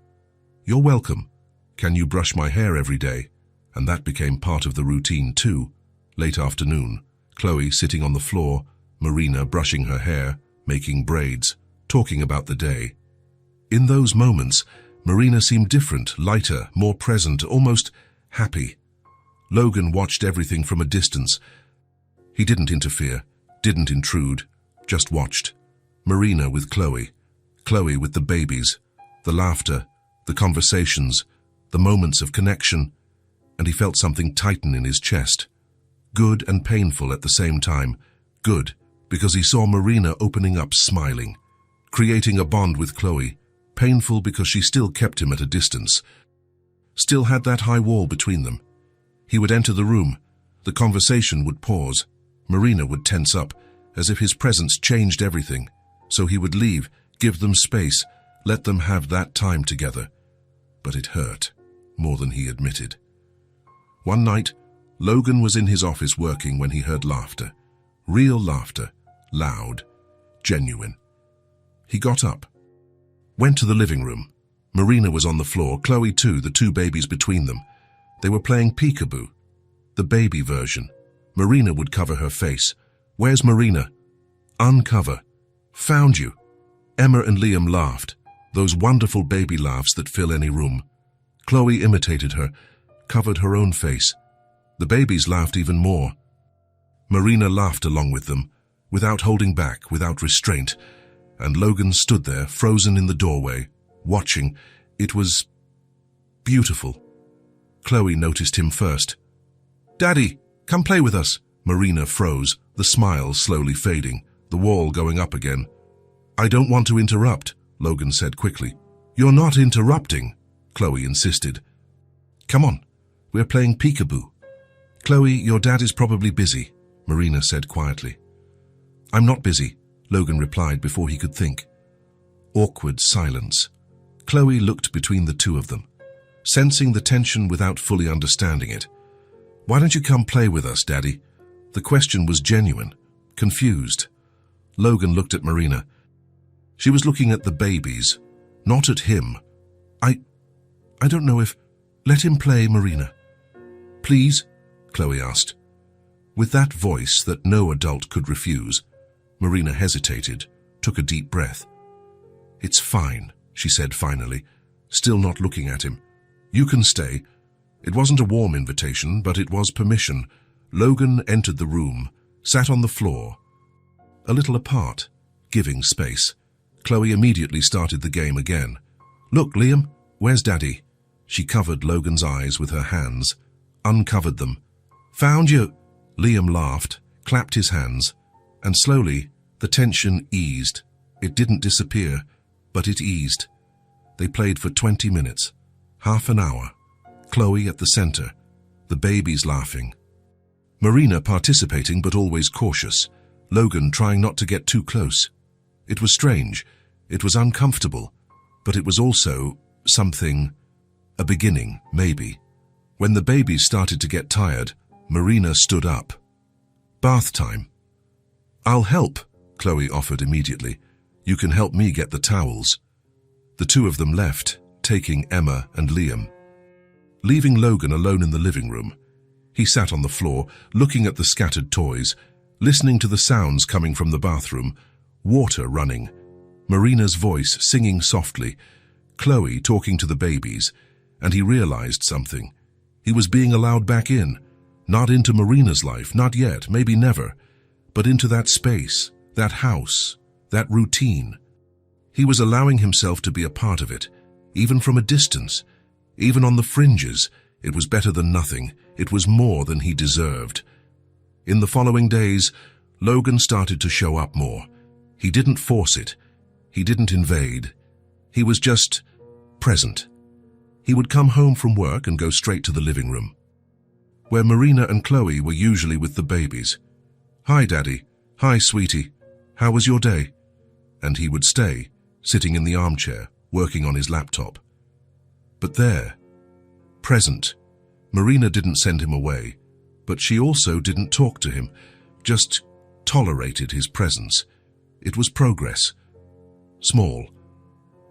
You're welcome. Can you brush my hair every day? And that became part of the routine too. Late afternoon, Chloe sitting on the floor, Marina brushing her hair, making braids, talking about the day. In those moments, Marina seemed different, lighter, more present, almost happy. Logan watched everything from a distance. He didn't interfere, didn't intrude, just watched. Marina with Chloe, Chloe with the babies, the laughter, the conversations, the moments of connection, and he felt something tighten in his chest. Good and painful at the same time. Good, because he saw Marina opening up, smiling, creating a bond with Chloe. Painful because she still kept him at a distance, still had that high wall between them. He would enter the room. The conversation would pause. Marina would tense up, as if his presence changed everything. So he would leave, give them space, let them have that time together. But it hurt, more than he admitted. One night, Logan was in his office working when he heard laughter. Real laughter, loud, genuine. He got up, went to the living room. Marina was on the floor, Chloe too, the two babies between them. They were playing peekaboo, the baby version. Marina would cover her face. Where's Marina? Uncover. Found you. Emma and Liam laughed, those wonderful baby laughs that fill any room. Chloe imitated her, covered her own face. The babies laughed even more. Marina laughed along with them, without holding back, without restraint, and Logan stood there, frozen in the doorway, watching. It was beautiful. Chloe noticed him first. Daddy, come play with us. Marina froze, the smile slowly fading, the wall going up again. I don't want to interrupt, Logan said quickly. You're not interrupting, Chloe insisted. Come on, we're playing peekaboo. Chloe, your dad is probably busy, Marina said quietly. I'm not busy, Logan replied before he could think. Awkward silence. Chloe looked between the two of them, sensing the tension without fully understanding it. Why don't you come play with us, Daddy? The question was genuine, confused. Logan looked at Marina. She was looking at the babies, not at him. I don't know if... Let him play, Marina. Please? Chloe asked. With that voice that no adult could refuse, Marina hesitated, took a deep breath. It's fine, she said finally, still not looking at him. You can stay. It wasn't a warm invitation, but it was permission. Logan entered the room, sat on the floor, a little apart, giving space. Chloe immediately started the game again. Look, Liam, where's Daddy? She covered Logan's eyes with her hands, uncovered them. Found you! Liam laughed, clapped his hands, and slowly the tension eased. It didn't disappear, but it eased. They played for 20 minutes, half an hour. Chloe at the center, the babies laughing. Marina participating but always cautious. Logan trying not to get too close. It was strange, it was uncomfortable, but it was also something, a beginning, maybe. When the babies started to get tired, Marina stood up. Bath time. "I'll help," Chloe offered immediately. "You can help me get the towels." The two of them left, taking Emma and Liam. Leaving Logan alone in the living room, he sat on the floor, looking at the scattered toys, listening to the sounds coming from the bathroom, water running, Marina's voice singing softly, Chloe talking to the babies, and he realized something. He was being allowed back in, not into Marina's life, not yet, maybe never, but into that space, that house, that routine. He was allowing himself to be a part of it, even from a distance, even on the fringes. It was better than nothing. It was more than he deserved. In the following days, Logan started to show up more. He didn't force it. He didn't invade. He was just present. He would come home from work and go straight to the living room, where Marina and Chloe were usually with the babies. "Hi, Daddy. Hi, sweetie. How was your day?" And he would stay, sitting in the armchair, working on his laptop. But there, present, Marina didn't send him away, but she also didn't talk to him, just tolerated his presence. It was progress. Small,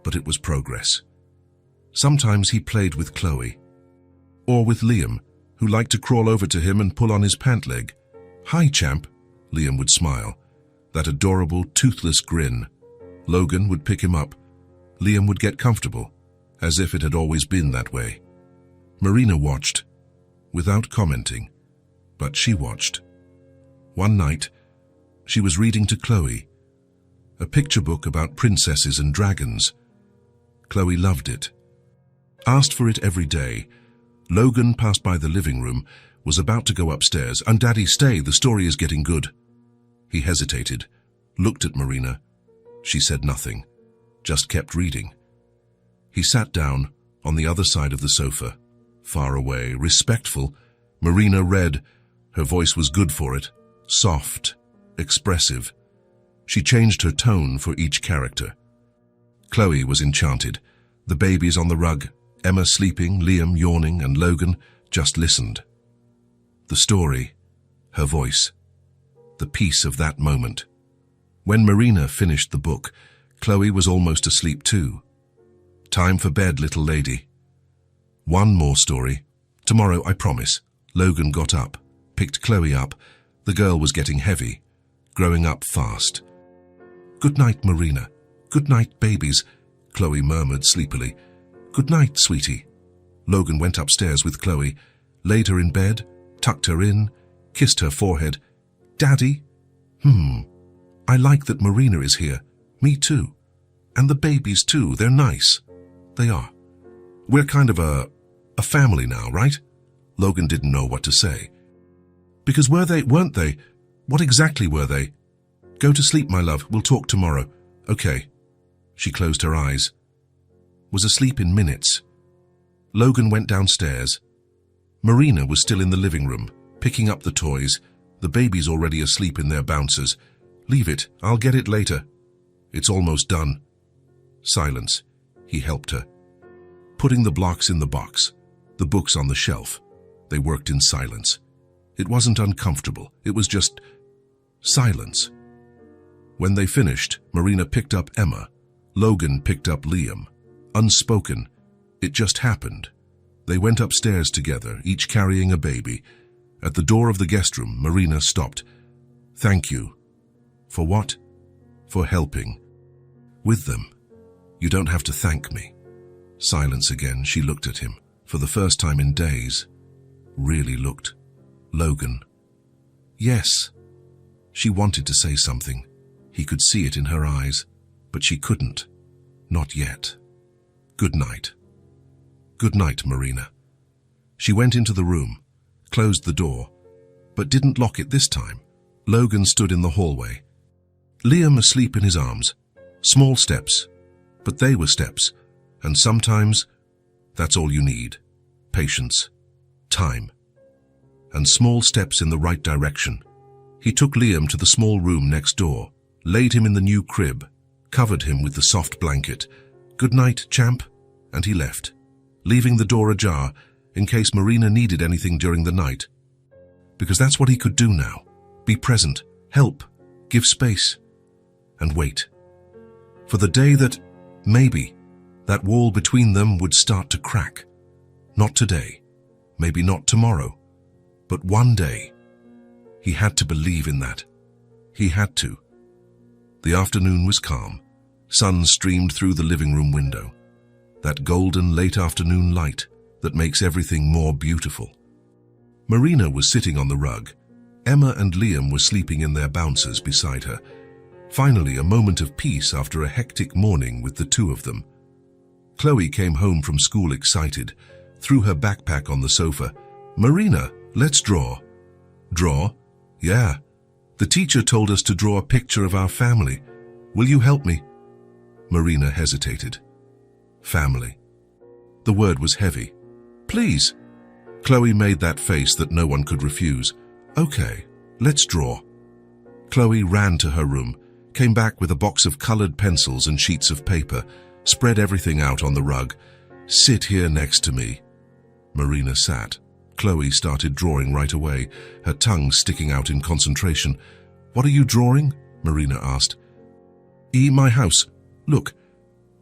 but it was progress. Sometimes he played with Chloe, or with Liam, who liked to crawl over to him and pull on his pant leg. "Hi, champ," Liam would smile, that adorable, toothless grin. Logan would pick him up. Liam would get comfortable, as if it had always been that way. Marina watched, without commenting, but she watched. One night, she was reading to Chloe, a picture book about princesses and dragons. Chloe loved it. Asked for it every day. Logan passed by the living room, was about to go upstairs. "And Daddy, stay, the story is getting good." He hesitated, looked at Marina. She said nothing, just kept reading. He sat down on the other side of the sofa, far away, respectful. Marina read. Her voice was good for it, soft, expressive. She changed her tone for each character. Chloe was enchanted. The babies on the rug, Emma sleeping, Liam yawning, and Logan just listened. The story, her voice, the peace of that moment. When Marina finished the book, Chloe was almost asleep too. "Time for bed, little lady." "One more story. Tomorrow, I promise." Logan got up, picked Chloe up. The girl was getting heavy, growing up fast. "Good night, Marina. Good night, babies," Chloe murmured sleepily. "Good night, sweetie." Logan went upstairs with Chloe, laid her in bed, tucked her in, kissed her forehead. "Daddy? I like that Marina is here. Me too. And the babies too. They're nice." "They are. We're kind of a family now, right?" Logan didn't know what to say. "Because weren't they? What exactly were they?" "Go to sleep, my love. We'll talk tomorrow." "Okay." She closed her eyes. Was asleep in minutes. Logan went downstairs. Marina was still in the living room, picking up the toys, the babies already asleep in their bouncers. "Leave it. I'll get it later." "It's almost done." Silence. He helped her. Putting the blocks in the box, the books on the shelf. They worked in silence. It wasn't uncomfortable. It was just silence. When they finished, Marina picked up Emma. Logan picked up Liam. Unspoken. It just happened. They went upstairs together, each carrying a baby. At the door of the guest room, Marina stopped. "Thank you." "For what?" "For helping. With them. You don't have to thank me." Silence again. She looked at him, for the first time in days. Really looked. Logan. "Yes." She wanted to say something. He could see it in her eyes, but she couldn't. Not yet. "Good night." "Good night, Marina." She went into the room, closed the door, but didn't lock it this time. Logan stood in the hallway. Liam asleep in his arms. Small steps, but they were steps, and sometimes that's all you need. Patience, time, and small steps in the right direction. He took Liam to the small room next door, laid him in the new crib, covered him with the soft blanket. "Good night, champ," and he left, leaving the door ajar in case Marina needed anything during the night. Because that's what he could do now. Be present, help, Give space. And wait. For the day that, maybe, that wall between them would start to crack. Not today. Maybe not tomorrow. But one day. He had to believe in that. He had to. The afternoon was calm. Sun streamed through the living room window. That golden late afternoon light that makes everything more beautiful. Marina was sitting on the rug. Emma and Liam were sleeping in their bouncers beside her. Finally, a moment of peace after a hectic morning with the two of them. Chloe came home from school excited, threw her backpack on the sofa. "Marina, let's draw." "Draw?" "Yeah. The teacher told us to draw a picture of our family. Will you help me?" Marina hesitated. Family. The word was heavy. "Please." Chloe made that face that no one could refuse. "Okay, let's draw." Chloe ran to her room, came back with a box of colored pencils and sheets of paper, spread everything out on the rug. "Sit here next to me." Marina sat. Chloe started drawing right away, her tongue sticking out in concentration. "What are you drawing?" Marina asked. My house. Look,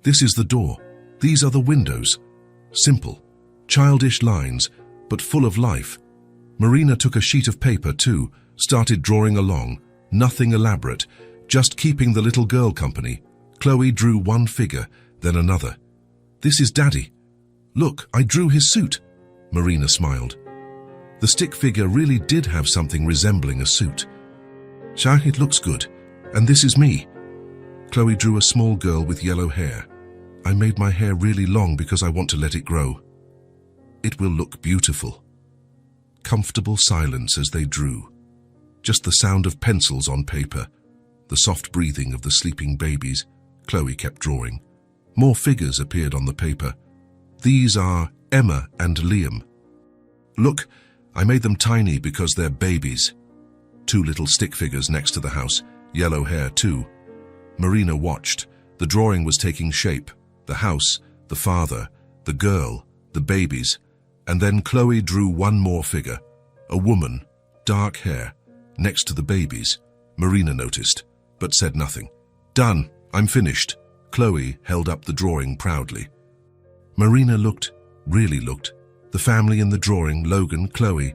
this is the door. These are the windows. Simple, childish lines, but full of life. Marina took a sheet of paper too, started drawing along. Nothing elaborate, just keeping the little girl company. Chloe drew one figure, then another. "This is Daddy. Look, I drew his suit." Marina smiled. The stick figure really did have something resembling a suit. "Shah, it looks good. And this is me." Chloe drew a small girl with yellow hair. "I made my hair really long because I want to let it grow. It will look beautiful." Comfortable silence as they drew. Just the sound of pencils on paper, the soft breathing of the sleeping babies. Chloe kept drawing. More figures appeared on the paper. "These are Emma and Liam. Look, I made them tiny because they're babies." Two little stick figures next to the house, yellow hair too. Marina watched. The drawing was taking shape. The house, the father, the girl, the babies. And then Chloe drew one more figure. A woman, dark hair, next to the babies. Marina noticed, but said nothing. "Done, I'm finished." Chloe held up the drawing proudly. Marina looked, really looked. The family in the drawing, Logan, Chloe,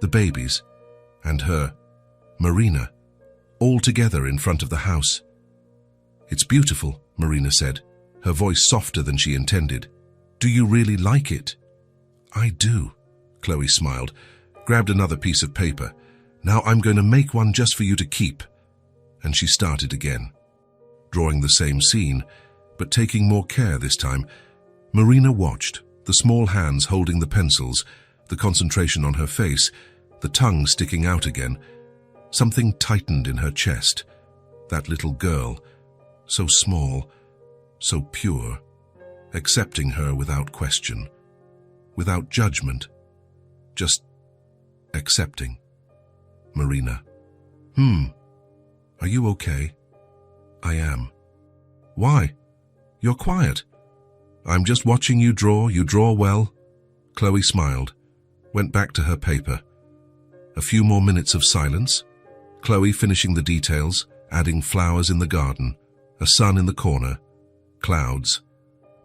the babies, and her, Marina, all together in front of the house. "It's beautiful," Marina said, her voice softer than she intended. "Do you really like it?" "I do," Chloe smiled, grabbed another piece of paper. "Now I'm going to make one just for you to keep." And she started again, drawing the same scene, but taking more care this time. Marina watched, the small hands holding the pencils, the concentration on her face, the tongue sticking out again. Something tightened in her chest. That little girl, so small, so pure, accepting her without question, without judgment, just accepting. Marina. Are you okay?" "I am." "Why? You're quiet." "I'm just watching you draw. You draw well." Chloe smiled, went back to her paper. A few more minutes of silence. Chloe finishing the details, adding flowers in the garden, a sun in the corner, clouds.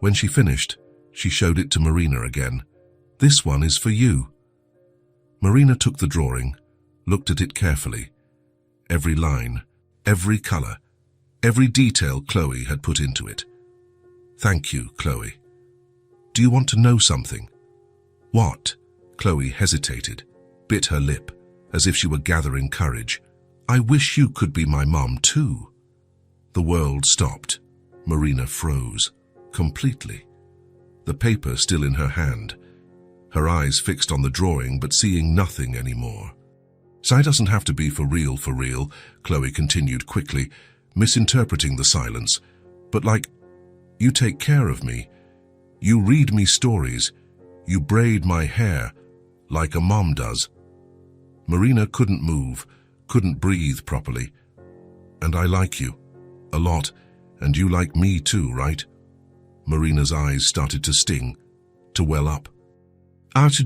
When she finished, she showed it to Marina again. "This one is for you." Marina took the drawing, looked at it carefully. Every line, every color, every detail Chloe had put into it. "Thank you, Chloe. Do you want to know something?" "What?" Chloe hesitated, bit her lip, as if she were gathering courage. "I wish you could be my mom too." The world stopped. Marina froze, completely. The paper still in her hand, her eyes fixed on the drawing but seeing nothing anymore. "So it doesn't have to be for real, Chloe continued quickly, misinterpreting the silence. "But like, you take care of me. You read me stories. You braid my hair, like a mom does." Marina couldn't move, couldn't breathe properly. "And I like you, a lot, and you like me too, right?" Marina's eyes started to sting, to well up.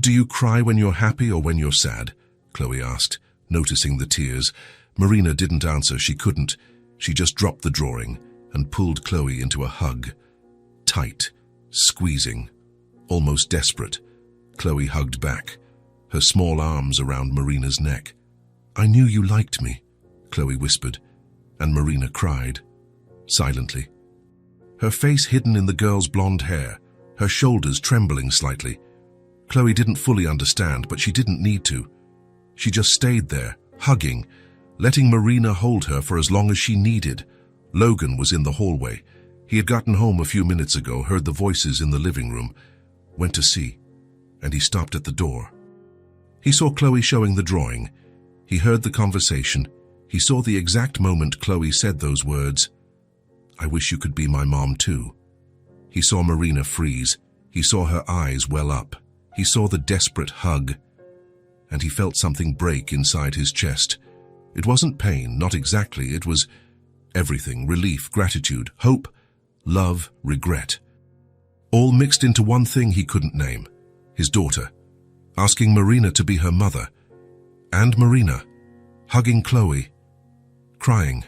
"Do you cry when you're happy or when you're sad?" Chloe asked, noticing the tears. Marina didn't answer. She couldn't. She just dropped the drawing and pulled Chloe into a hug. Tight, squeezing, almost desperate. Chloe hugged back, her small arms around Marina's neck. "I knew you liked me," Chloe whispered, and Marina cried, silently. Her face hidden in the girl's blonde hair, her shoulders trembling slightly. Chloe didn't fully understand, but she didn't need to. She just stayed there, hugging, letting Marina hold her for as long as she needed. Logan was in the hallway. He had gotten home a few minutes ago, heard the voices in the living room, went to see, and he stopped at the door. He saw Chloe showing the drawing. He heard the conversation. He saw the exact moment Chloe said those words, "I wish you could be my mom too." He saw Marina freeze. He saw her eyes well up. He saw the desperate hug, and he felt something break inside his chest. It wasn't pain, not exactly. It was everything: relief, gratitude, hope, love, regret. All mixed into one thing he couldn't name: his daughter, asking Marina to be her mother, and Marina, hugging Chloe, crying,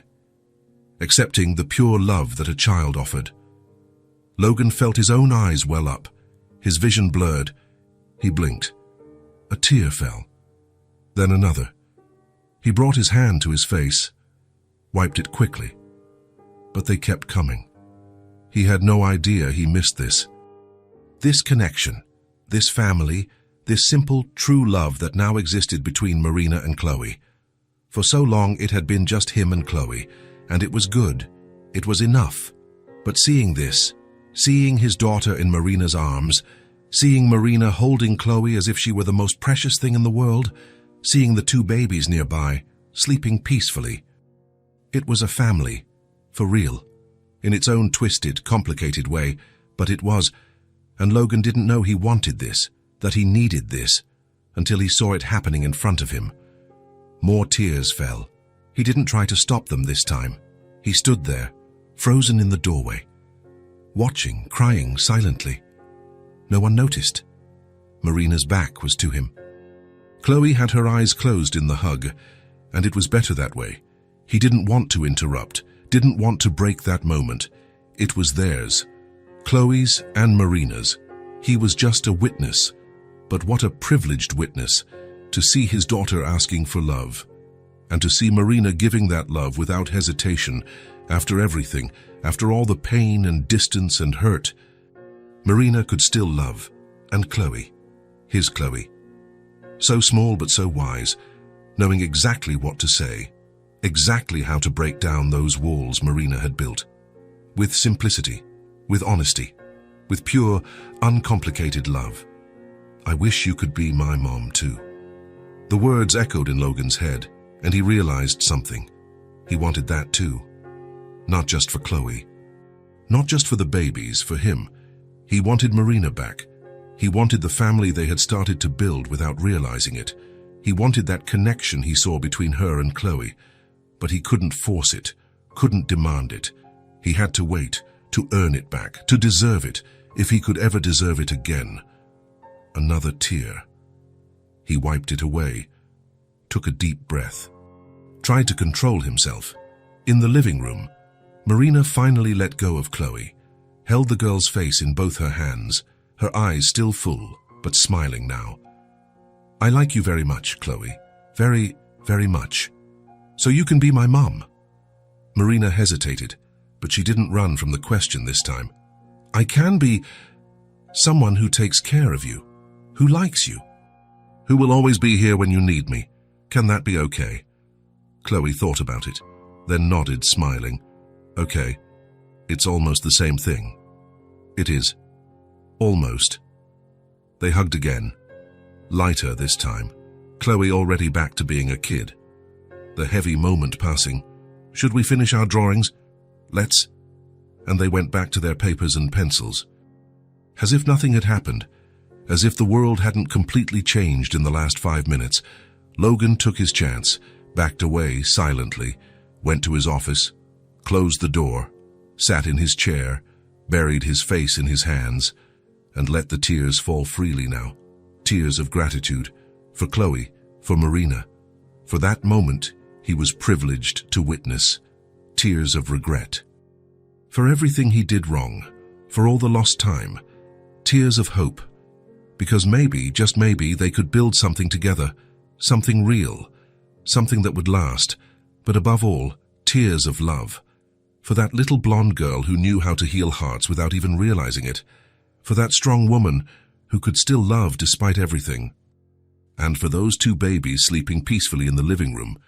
accepting the pure love that a child offered. Logan felt his own eyes well up, his vision blurred. He blinked. A tear fell, then another. He brought his hand to his face, wiped it quickly, but they kept coming. He had no idea he missed this. This connection, this family, this simple, true love that now existed between Marina and Chloe. For so long it had been just him and Chloe, and it was good. It was enough. But seeing this, seeing his daughter in Marina's arms, seeing Marina holding Chloe as if she were the most precious thing in the world, seeing the two babies nearby, sleeping peacefully. It was a family, for real, in its own twisted, complicated way, but it was, and Logan didn't know he wanted this, that he needed this, until he saw it happening in front of him. More tears fell. He didn't try to stop them this time. He stood there, frozen in the doorway, watching, crying silently. No one noticed. Marina's back was to him. Chloe had her eyes closed in the hug, and it was better that way. He didn't want to interrupt, didn't want to break that moment. It was theirs, Chloe's and Marina's. He was just a witness, but what a privileged witness, to see his daughter asking for love, and to see Marina giving that love without hesitation, after everything, after all the pain and distance and hurt. Marina could still love, and Chloe, his Chloe. So small but so wise, knowing exactly what to say, exactly how to break down those walls Marina had built. With simplicity, with honesty, with pure, uncomplicated love. "I wish you could be my mom too." The words echoed in Logan's head, and he realized something. He wanted that too. Not just for Chloe. Not just for the babies, for him. He wanted Marina back. He wanted the family they had started to build without realizing it. He wanted that connection he saw between her and Chloe. But he couldn't force it, couldn't demand it. He had to wait, to earn it back, to deserve it, if he could ever deserve it again. Another tear. He wiped it away, took a deep breath, tried to control himself. In the living room, Marina finally let go of Chloe, held the girl's face in both her hands, her eyes still full, but smiling now. "I like you very much, Chloe. Very, very much. So you can be my mom." Marina hesitated, but she didn't run from the question this time. "I can be someone who takes care of you, who likes you, who will always be here when you need me. Can that be okay?" Chloe thought about it, then nodded, smiling. "Okay, it's almost the same thing." "It is. Almost." They hugged again, lighter this time, Chloe already back to being a kid. The heavy moment passing. "Should we finish our drawings?" "Let's." And they went back to their papers and pencils. As if nothing had happened, as if the world hadn't completely changed in the last 5 minutes, Logan took his chance, backed away silently, went to his office, closed the door, sat in his chair, buried his face in his hands, and let the tears fall freely now. Tears of gratitude, for Chloe, for Marina, for that moment he was privileged to witness tears of regret. For everything he did wrong, for all the lost time, tears of hope, because maybe, just maybe, they could build something together, something real, something that would last, but above all, tears of love. For that little blonde girl who knew how to heal hearts without even realizing it, for that strong woman who could still love despite everything, and for those two babies sleeping peacefully in the living room,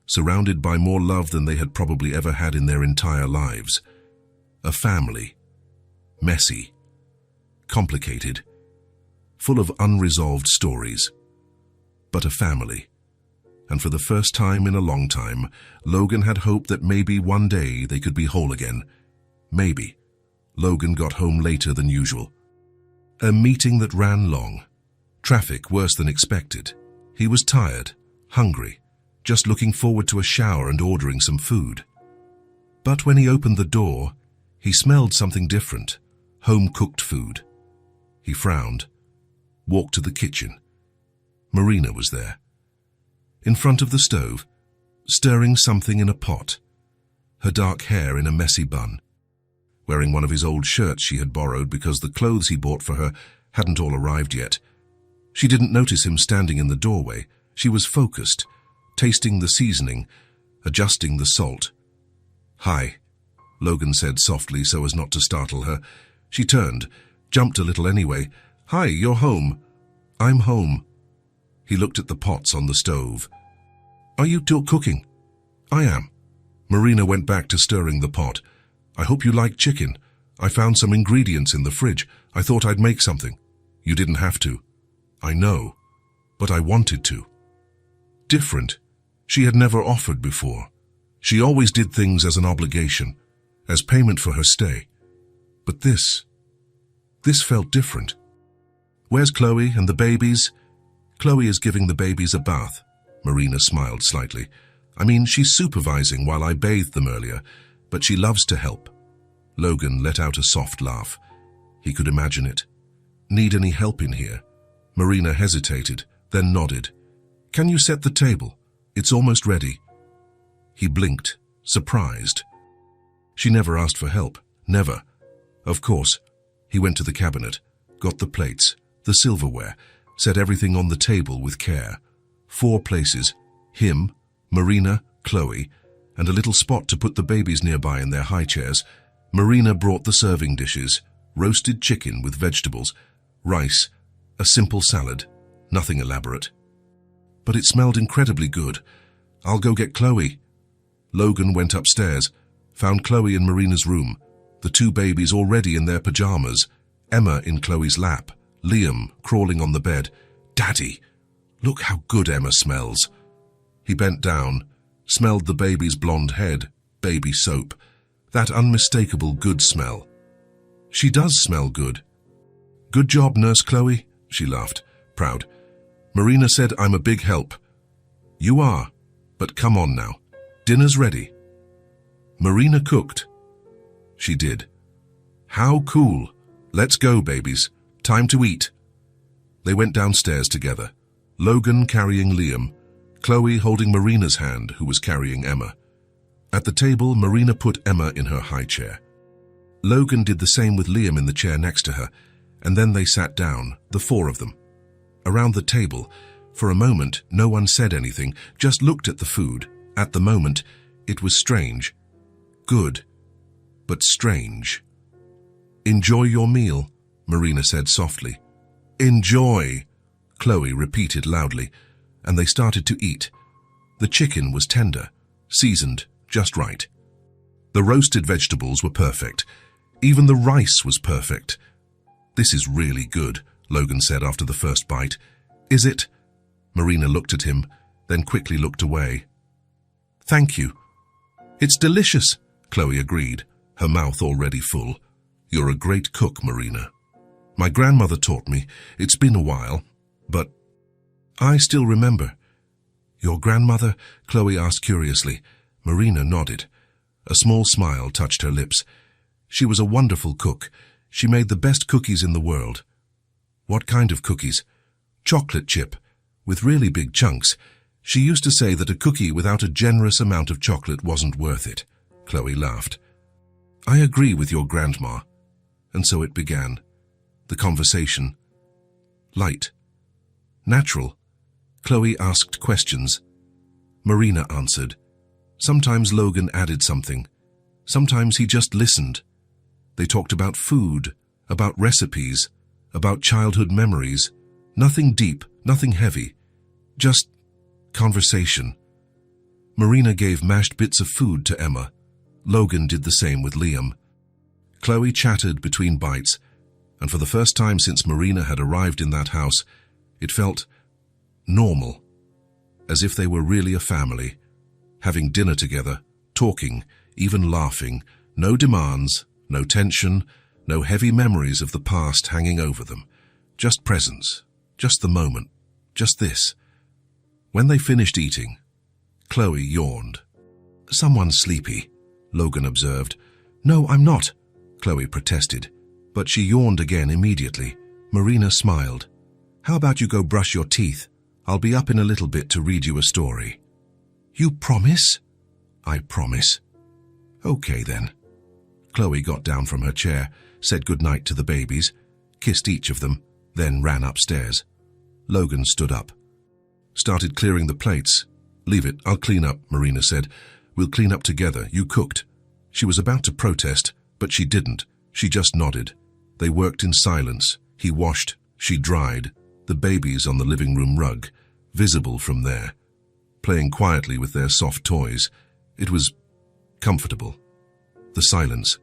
surrounded by more love than they had probably ever had in their entire lives. A family. Messy. Complicated. Full of unresolved stories. But a family. And for the first time in a long time, Logan had hope that maybe one day they could be whole again. Maybe. Logan got home later than usual. A meeting that ran long. Traffic worse than expected. He was tired, hungry, just looking forward to a shower and ordering some food. But when he opened the door, he smelled something different, home-cooked food. He frowned, walked to the kitchen. Marina was there, in front of the stove, stirring something in a pot, her dark hair in a messy bun, wearing one of his old shirts she had borrowed because the clothes he bought for her hadn't all arrived yet. She didn't notice him standing in the doorway. She was focused, tasting the seasoning, adjusting the salt. "Hi," Logan said softly so as not to startle her. She turned, jumped a little anyway. "Hi, you're home." "I'm home." He looked at the pots on the stove. "Are you still cooking?" "I am." Marina went back to stirring the pot. "I hope you like chicken. I found some ingredients in the fridge. I thought I'd make something." "You didn't have to." "I know, but I wanted to." Different. She had never offered before. She always did things as an obligation, as payment for her stay. But this felt different. "Where's Chloe and the babies?" "Chloe is giving the babies a bath." Marina smiled slightly. "I mean, she's supervising while I bathed them earlier, but she loves to help." Logan let out a soft laugh. He could imagine it. "Need any help in here?" Marina hesitated, then nodded. "Can you set the table? It's almost ready." He blinked, surprised. She never asked for help, never. Of course. He went to the cabinet, got the plates, the silverware, set everything on the table with care. 4 places, him, Marina, Chloe, and a little spot to put the babies nearby in their high chairs. Marina brought the serving dishes, roasted chicken with vegetables, rice, a simple salad, nothing elaborate. "But it smelled incredibly good. I'll go get Chloe." Logan went upstairs, found Chloe in Marina's room, the 2 babies already in their pajamas, Emma in Chloe's lap, Liam crawling on the bed. "Daddy, look how good Emma smells." He bent down, smelled the baby's blonde head, baby soap, that unmistakable good smell. "She does smell good." "Good job, Nurse Chloe," she laughed, proud. "Marina said I'm a big help." "You are, but come on now. Dinner's ready." "Marina cooked." "She did." "How cool. Let's go, babies. Time to eat." They went downstairs together, Logan carrying Liam, Chloe holding Marina's hand, who was carrying Emma. At the table, Marina put Emma in her high chair. Logan did the same with Liam in the chair next to her, and then they sat down, the 4 of them. Around the table, for a moment, no one said anything, just looked at the food. At the moment, it was strange. Good, but strange. "Enjoy your meal," Marina said softly. "Enjoy," Chloe repeated loudly, and they started to eat. The chicken was tender, seasoned just right. The roasted vegetables were perfect. Even the rice was perfect. "This is really good," Logan said after the first bite. "Is it?" Marina looked at him, then quickly looked away. "Thank you." "It's delicious," Chloe agreed, her mouth already full. "You're a great cook, Marina. My grandmother taught me. It's been a while, but I still remember." "Your grandmother?" Chloe asked curiously. Marina nodded. A small smile touched her lips. "She was a wonderful cook. She made the best cookies in the world." "What kind of cookies?" "Chocolate chip, with really big chunks. She used to say that a cookie without a generous amount of chocolate wasn't worth it. Chloe laughed. I agree with your grandma. And so it began. The conversation. Light. Natural. Chloe asked questions. Marina answered. Sometimes Logan added something. Sometimes he just listened. They talked about food, about recipes, about childhood memories. Nothing deep, nothing heavy. Just conversation. Marina gave mashed bits of food to Emma. Logan did the same with Liam. Chloe chattered between bites, and for the first time since Marina had arrived in that house, it felt normal, as if they were really a family, having dinner together, talking, even laughing, no demands, no tension, no heavy memories of the past hanging over them, just presence, just the moment, just this. When they finished eating, Chloe yawned. Someone's sleepy, Logan observed. No, I'm not, Chloe protested, but she yawned again immediately. Marina smiled. How about you go brush your teeth? I'll be up in a little bit to read you a story. You promise? I promise. Okay then. Chloe got down from her chair, said goodnight to the babies, kissed each of them, then ran upstairs. Logan stood up. Started clearing the plates. Leave it, I'll clean up, Marina said. We'll clean up together, you cooked. She was about to protest, but she didn't. She just nodded. They worked in silence. He washed, she dried, the babies on the living room rug, visible from there, playing quietly with their soft toys. It was comfortable. The silence.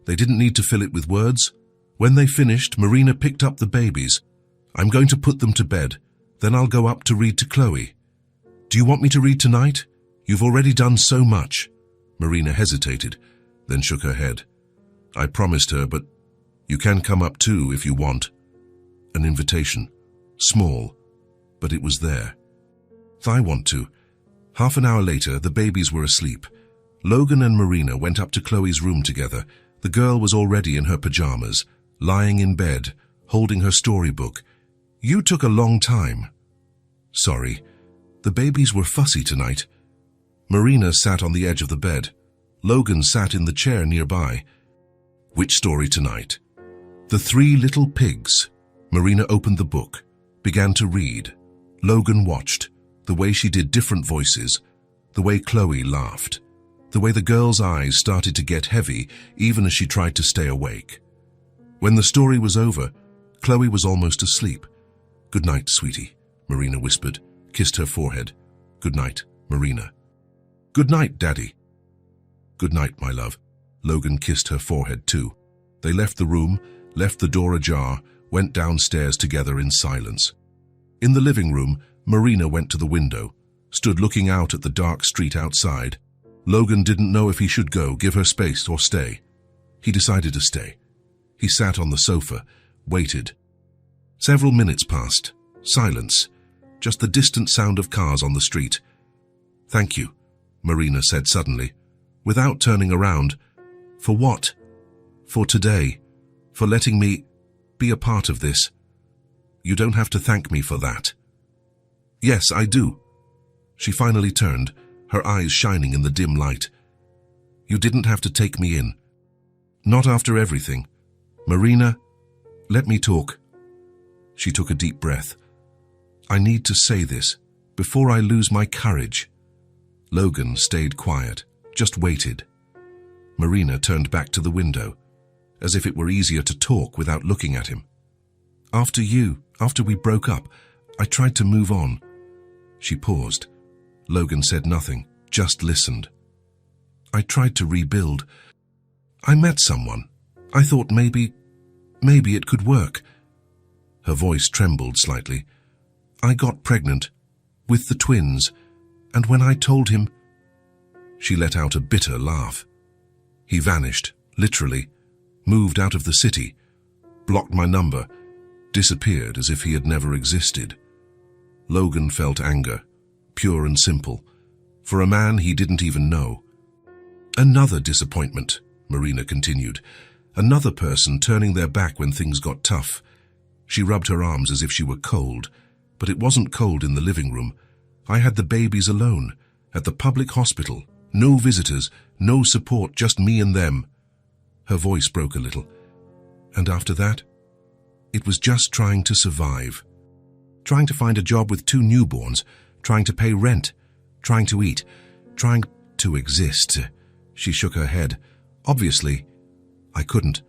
They didn't need to fill it with words. When they finished, Marina picked up the babies. I'm going to put them to bed. Then I'll go up to read to Chloe. Do you want me to read tonight? You've already done so much. Marina hesitated, then shook her head. I promised her, but you can come up too if you want. An invitation. Small, but it was there. I want to. Half an hour later, the babies were asleep. Logan and Marina went up to Chloe's room together. The girl was already in her pajamas, lying in bed, holding her storybook. You took a long time. Sorry. The babies were fussy tonight. Marina sat on the edge of the bed. Logan sat in the chair nearby. Which story tonight? The Three Little Pigs. Marina opened the book, began to read. Logan watched, the way she did different voices, the way Chloe laughed, the way the girl's eyes started to get heavy even as she tried to stay awake. When the story was over, Chloe was almost asleep. Good night, sweetie, Marina whispered, kissed her forehead. Good night, Marina. Good night, Daddy. Good night, my love. Logan kissed her forehead too. They left the room, left the door ajar, went downstairs together in silence. In the living room, Marina went to the window, stood looking out at the dark street outside. Logan didn't know if he should go, give her space, or stay. He decided to stay. He sat on the sofa, waited. Several minutes passed. Silence. Just the distant sound of cars on the street. Thank you, Marina said suddenly, without turning around. For what? For today. For letting me be a part of this. You don't have to thank me for that. Yes, I do. She finally turned, her eyes shining in the dim light. You didn't have to take me in. Not after everything. Marina, let me talk. She took a deep breath. I need to say this before I lose my courage. Logan stayed quiet, just waited. Marina turned back to the window, as if it were easier to talk without looking at him. After we broke up, I tried to move on. She paused. Logan said nothing, just listened. I tried to rebuild. I met someone. I thought maybe it could work. Her voice trembled slightly. I got pregnant, with the twins, and when I told him... She let out a bitter laugh. He vanished, literally, moved out of the city, blocked my number, disappeared as if he had never existed. Logan felt anger, pure and simple, for a man he didn't even know. Another disappointment, Marina continued. Another person turning their back when things got tough. She rubbed her arms as if she were cold, but it wasn't cold in the living room. I had the babies alone, at the public hospital. No visitors, no support, just me and them. Her voice broke a little. And after that, it was just trying to survive. Trying to find a job with 2 newborns, trying to pay rent, trying to eat, trying to exist. She shook her head. Obviously, I couldn't.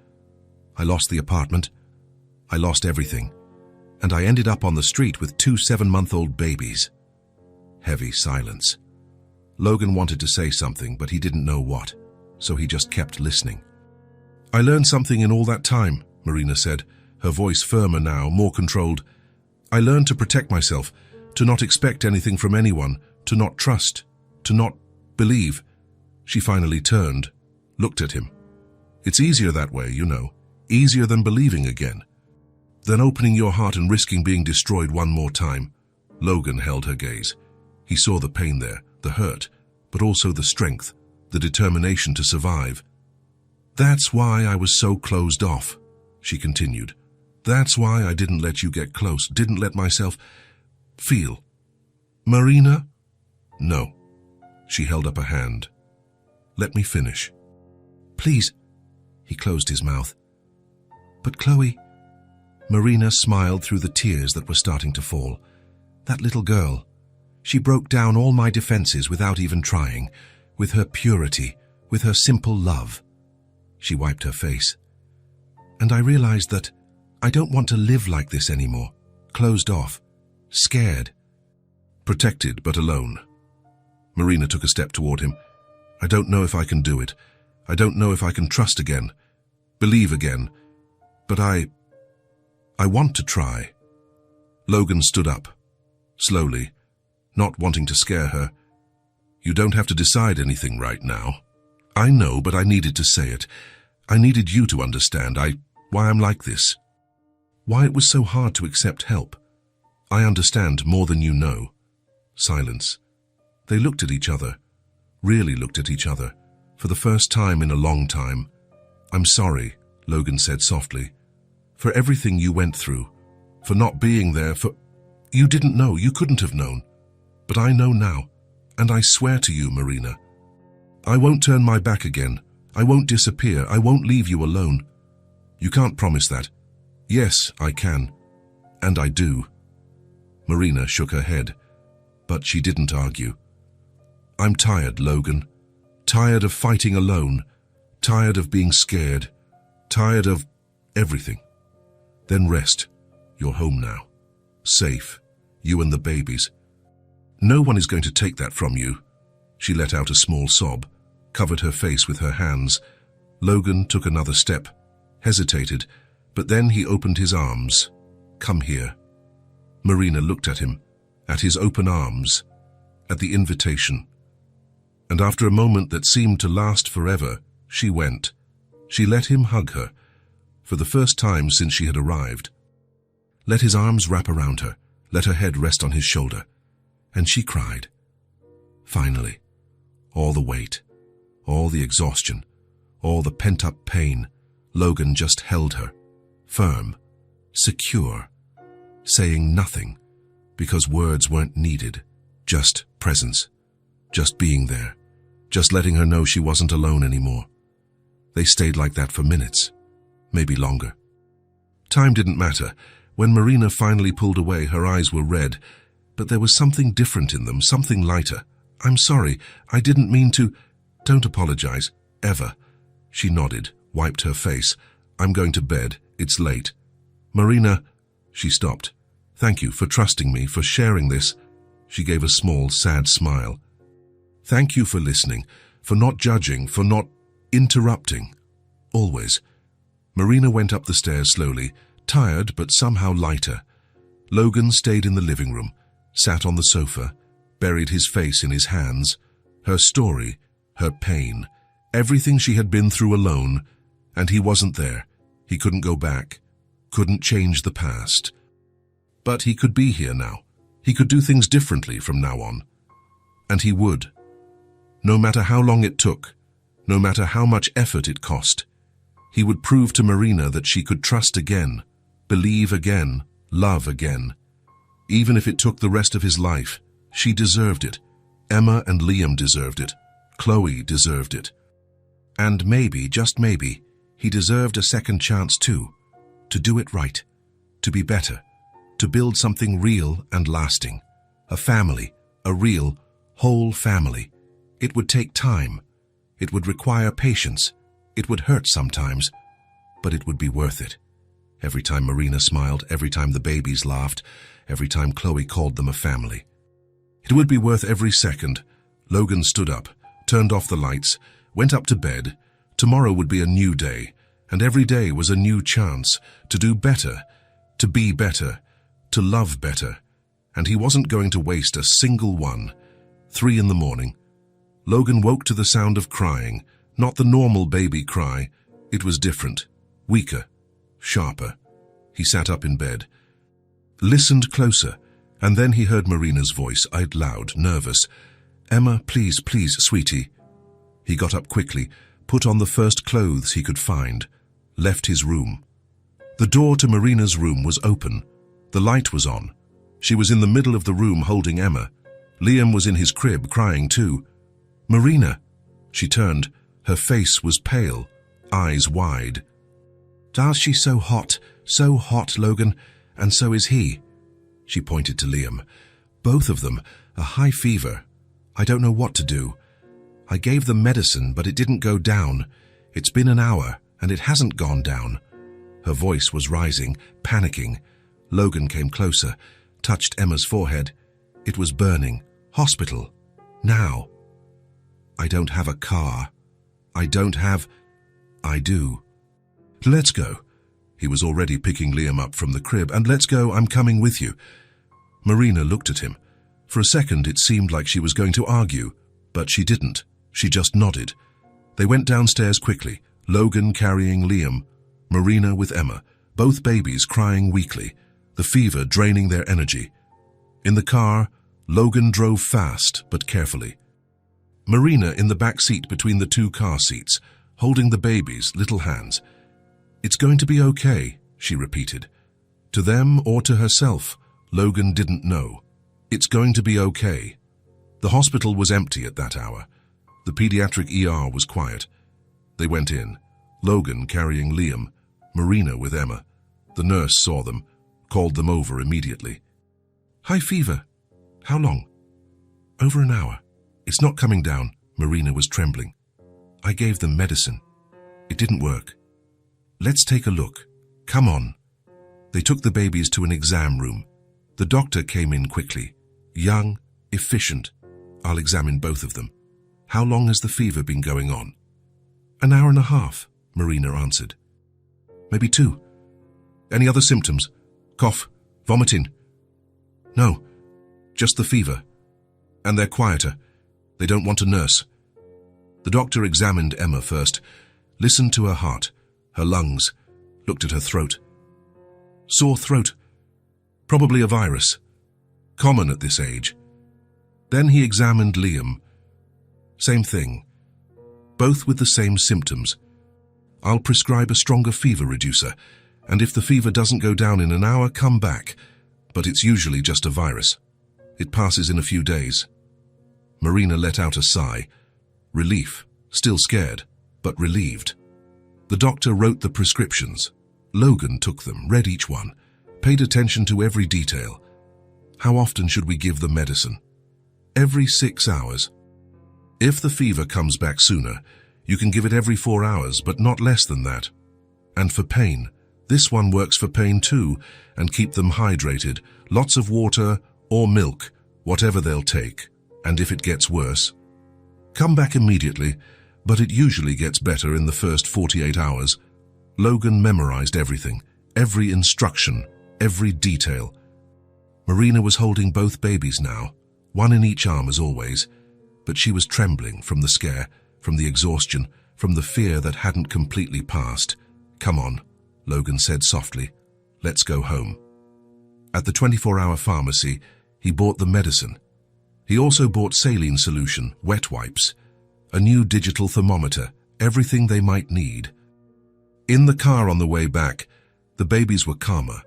I lost the apartment. I lost everything. And I ended up on the street with 2 7-month-old babies. Heavy silence. Logan wanted to say something, but he didn't know what, so he just kept listening. I learned something in all that time, Marina said, her voice firmer now, more controlled. I learned to protect myself, to not expect anything from anyone, to not trust, to not believe. She finally turned, looked at him. It's easier that way, you know, easier than believing again, than opening your heart and risking being destroyed one more time. Logan held her gaze. He saw the pain there, the hurt, but also the strength, the determination to survive. That's why I was so closed off, she continued. That's why I didn't let you get close, didn't let myself feel. Marina? No. She held up a hand. Let me finish. Please. He closed his mouth. But Chloe... Marina smiled through the tears that were starting to fall. That little girl. She broke down all my defenses without even trying, with her purity, with her simple love. She wiped her face. And I realized that I don't want to live like this anymore, closed off, scared. Protected but alone. Marina took a step toward him. I don't know if I can do it. I don't know if I can trust again, believe again. But I want to try. Logan stood up, slowly, not wanting to scare her. You don't have to decide anything right now. I know, but I needed to say it. I needed you to understand why I'm like this. Why it was so hard to accept help. I understand more than you know. Silence. They looked at each other, really looked at each other, for the first time in a long time. I'm sorry, Logan said softly, for everything you went through, for not being there, for... You didn't know, you couldn't have known. But I know now, and I swear to you, Marina, I won't turn my back again. I won't disappear. I won't leave you alone. You can't promise that. Yes, I can. And I do. Marina shook her head, but she didn't argue. I'm tired, Logan. Tired of fighting alone. Tired of being scared. Tired of everything. Then rest. You're home now. Safe. You and the babies. No one is going to take that from you. She let out a small sob, covered her face with her hands. Logan took another step, hesitated, but then he opened his arms. Come here. Marina looked at him, at his open arms, at the invitation. And after a moment that seemed to last forever, she went. She let him hug her, for the first time since she had arrived. Let his arms wrap around her, let her head rest on his shoulder. And she cried. Finally, all the weight, all the exhaustion, all the pent-up pain, Logan just held her, firm, secure, saying nothing, because words weren't needed, just presence, just being there, just letting her know she wasn't alone anymore. They stayed like that for minutes, maybe longer. Time didn't matter. When Marina finally pulled away, her eyes were red, but there was something different in them, something lighter. I'm sorry, I didn't mean to... Don't apologize, ever. She nodded, wiped her face. I'm going to bed, it's late. Marina... She stopped. Thank you for trusting me, for sharing this. She gave a small, sad smile. Thank you for listening, for not judging, for not interrupting. Always. Marina went up the stairs slowly, tired but somehow lighter. Logan stayed in the living room, sat on the sofa, buried his face in his hands. Her story, her pain, everything she had been through alone, and he wasn't there. He couldn't go back, couldn't change the past. But he could be here now. He could do things differently from now on. And he would. No matter how long it took, no matter how much effort it cost, he would prove to Marina that she could trust again, believe again, love again. Even if it took the rest of his life, She deserved it. Emma and Liam deserved it. Chloe deserved it. And maybe, just maybe, he deserved a second chance too. To do it right. To be better. To build something real and lasting. A family. A real, whole family. It would take time. It would require patience. It would hurt sometimes. But it would be worth it. Every time Marina smiled, every time the babies laughed, every time Chloe called them a family. It would be worth every second. Logan stood up, turned off the lights, went up to bed. Tomorrow would be a new day, and every day was a new chance to do better, to be better, to love better. And he wasn't going to waste a single one. 3 in the morning. Logan woke to the sound of crying, not the normal baby cry. It was different, weaker, sharper. He sat up in bed, listened closer, and then he heard Marina's voice, out loud, nervous. "Emma, please, please, sweetie." He got up quickly, put on the first clothes he could find, left his room. The door to Marina's room was open. The light was on. She was in the middle of the room holding Emma. Liam was in his crib, crying too. "Marina." She turned. Her face was pale, eyes wide. "Does she so hot, Logan, and so is he." She pointed to Liam. "Both of them, a high fever. I don't know what to do. I gave them medicine, but it didn't go down. It's been an hour, and it hasn't gone down." Her voice was rising, panicking. Logan came closer, touched Emma's forehead. It was burning. "Hospital. Now." "I don't have a car. I don't have—" "I do." "Let's go." He was already picking Liam up from the crib. "And let's go, I'm coming with you." Marina looked at him. For a second it seemed like she was going to argue, but she didn't. She just nodded. They went downstairs quickly, Logan carrying Liam, Marina with Emma, both babies crying weakly, the fever draining their energy. In the car, Logan drove fast but carefully. Marina in the back seat between the 2 car seats, holding the babies' little hands. "It's going to be okay," she repeated. To them or to herself, Logan didn't know. It's going to be okay. The hospital was empty at that hour. The pediatric ER was quiet. They went in, Logan carrying Liam, Marina with Emma. The nurse saw them, called them over immediately. "High fever. How long?" "Over an hour. It's not coming down." Marina was trembling. "I gave them medicine. It didn't work." "Let's take a look. Come on." They took the babies to an exam room. The doctor came in quickly. Young, efficient. "I'll examine both of them." "How long has the fever been going on?" "An hour and a half," Marina answered. "Maybe 2. Any other symptoms? Cough, vomiting?" "No, just the fever. And they're quieter. They don't want a nurse." The doctor examined Emma first, listened to her heart, her lungs, looked at her throat. "Sore throat. Probably a virus. Common at this age." Then he examined Liam. Same thing. Both with the same symptoms. "I'll prescribe a stronger fever reducer, and if the fever doesn't go down in an hour, come back. But it's usually just a virus. It passes in a few days." Marina let out a sigh. Relief. Still scared, but relieved. The doctor wrote the prescriptions. Logan took them, read each one, paid attention to every detail. "How often should we give the medicine?" "Every 6 hours. If the fever comes back sooner, you can give it every 4 hours, but not less than that. And for pain, this one works for pain too, and keep them hydrated, lots of water or milk, whatever they'll take. And if it gets worse, come back immediately, but it usually gets better in the first 48 hours. Logan memorized everything, every instruction, every detail. Marina was holding both babies now, one in each arm as always, but she was trembling from the scare, from the exhaustion, from the fear that hadn't completely passed. "Come on," Logan said softly. "Let's go home." At the 24-hour pharmacy, he bought the medicine. He also bought saline solution, wet wipes, a new digital thermometer, everything they might need. In the car on the way back, the babies were calmer.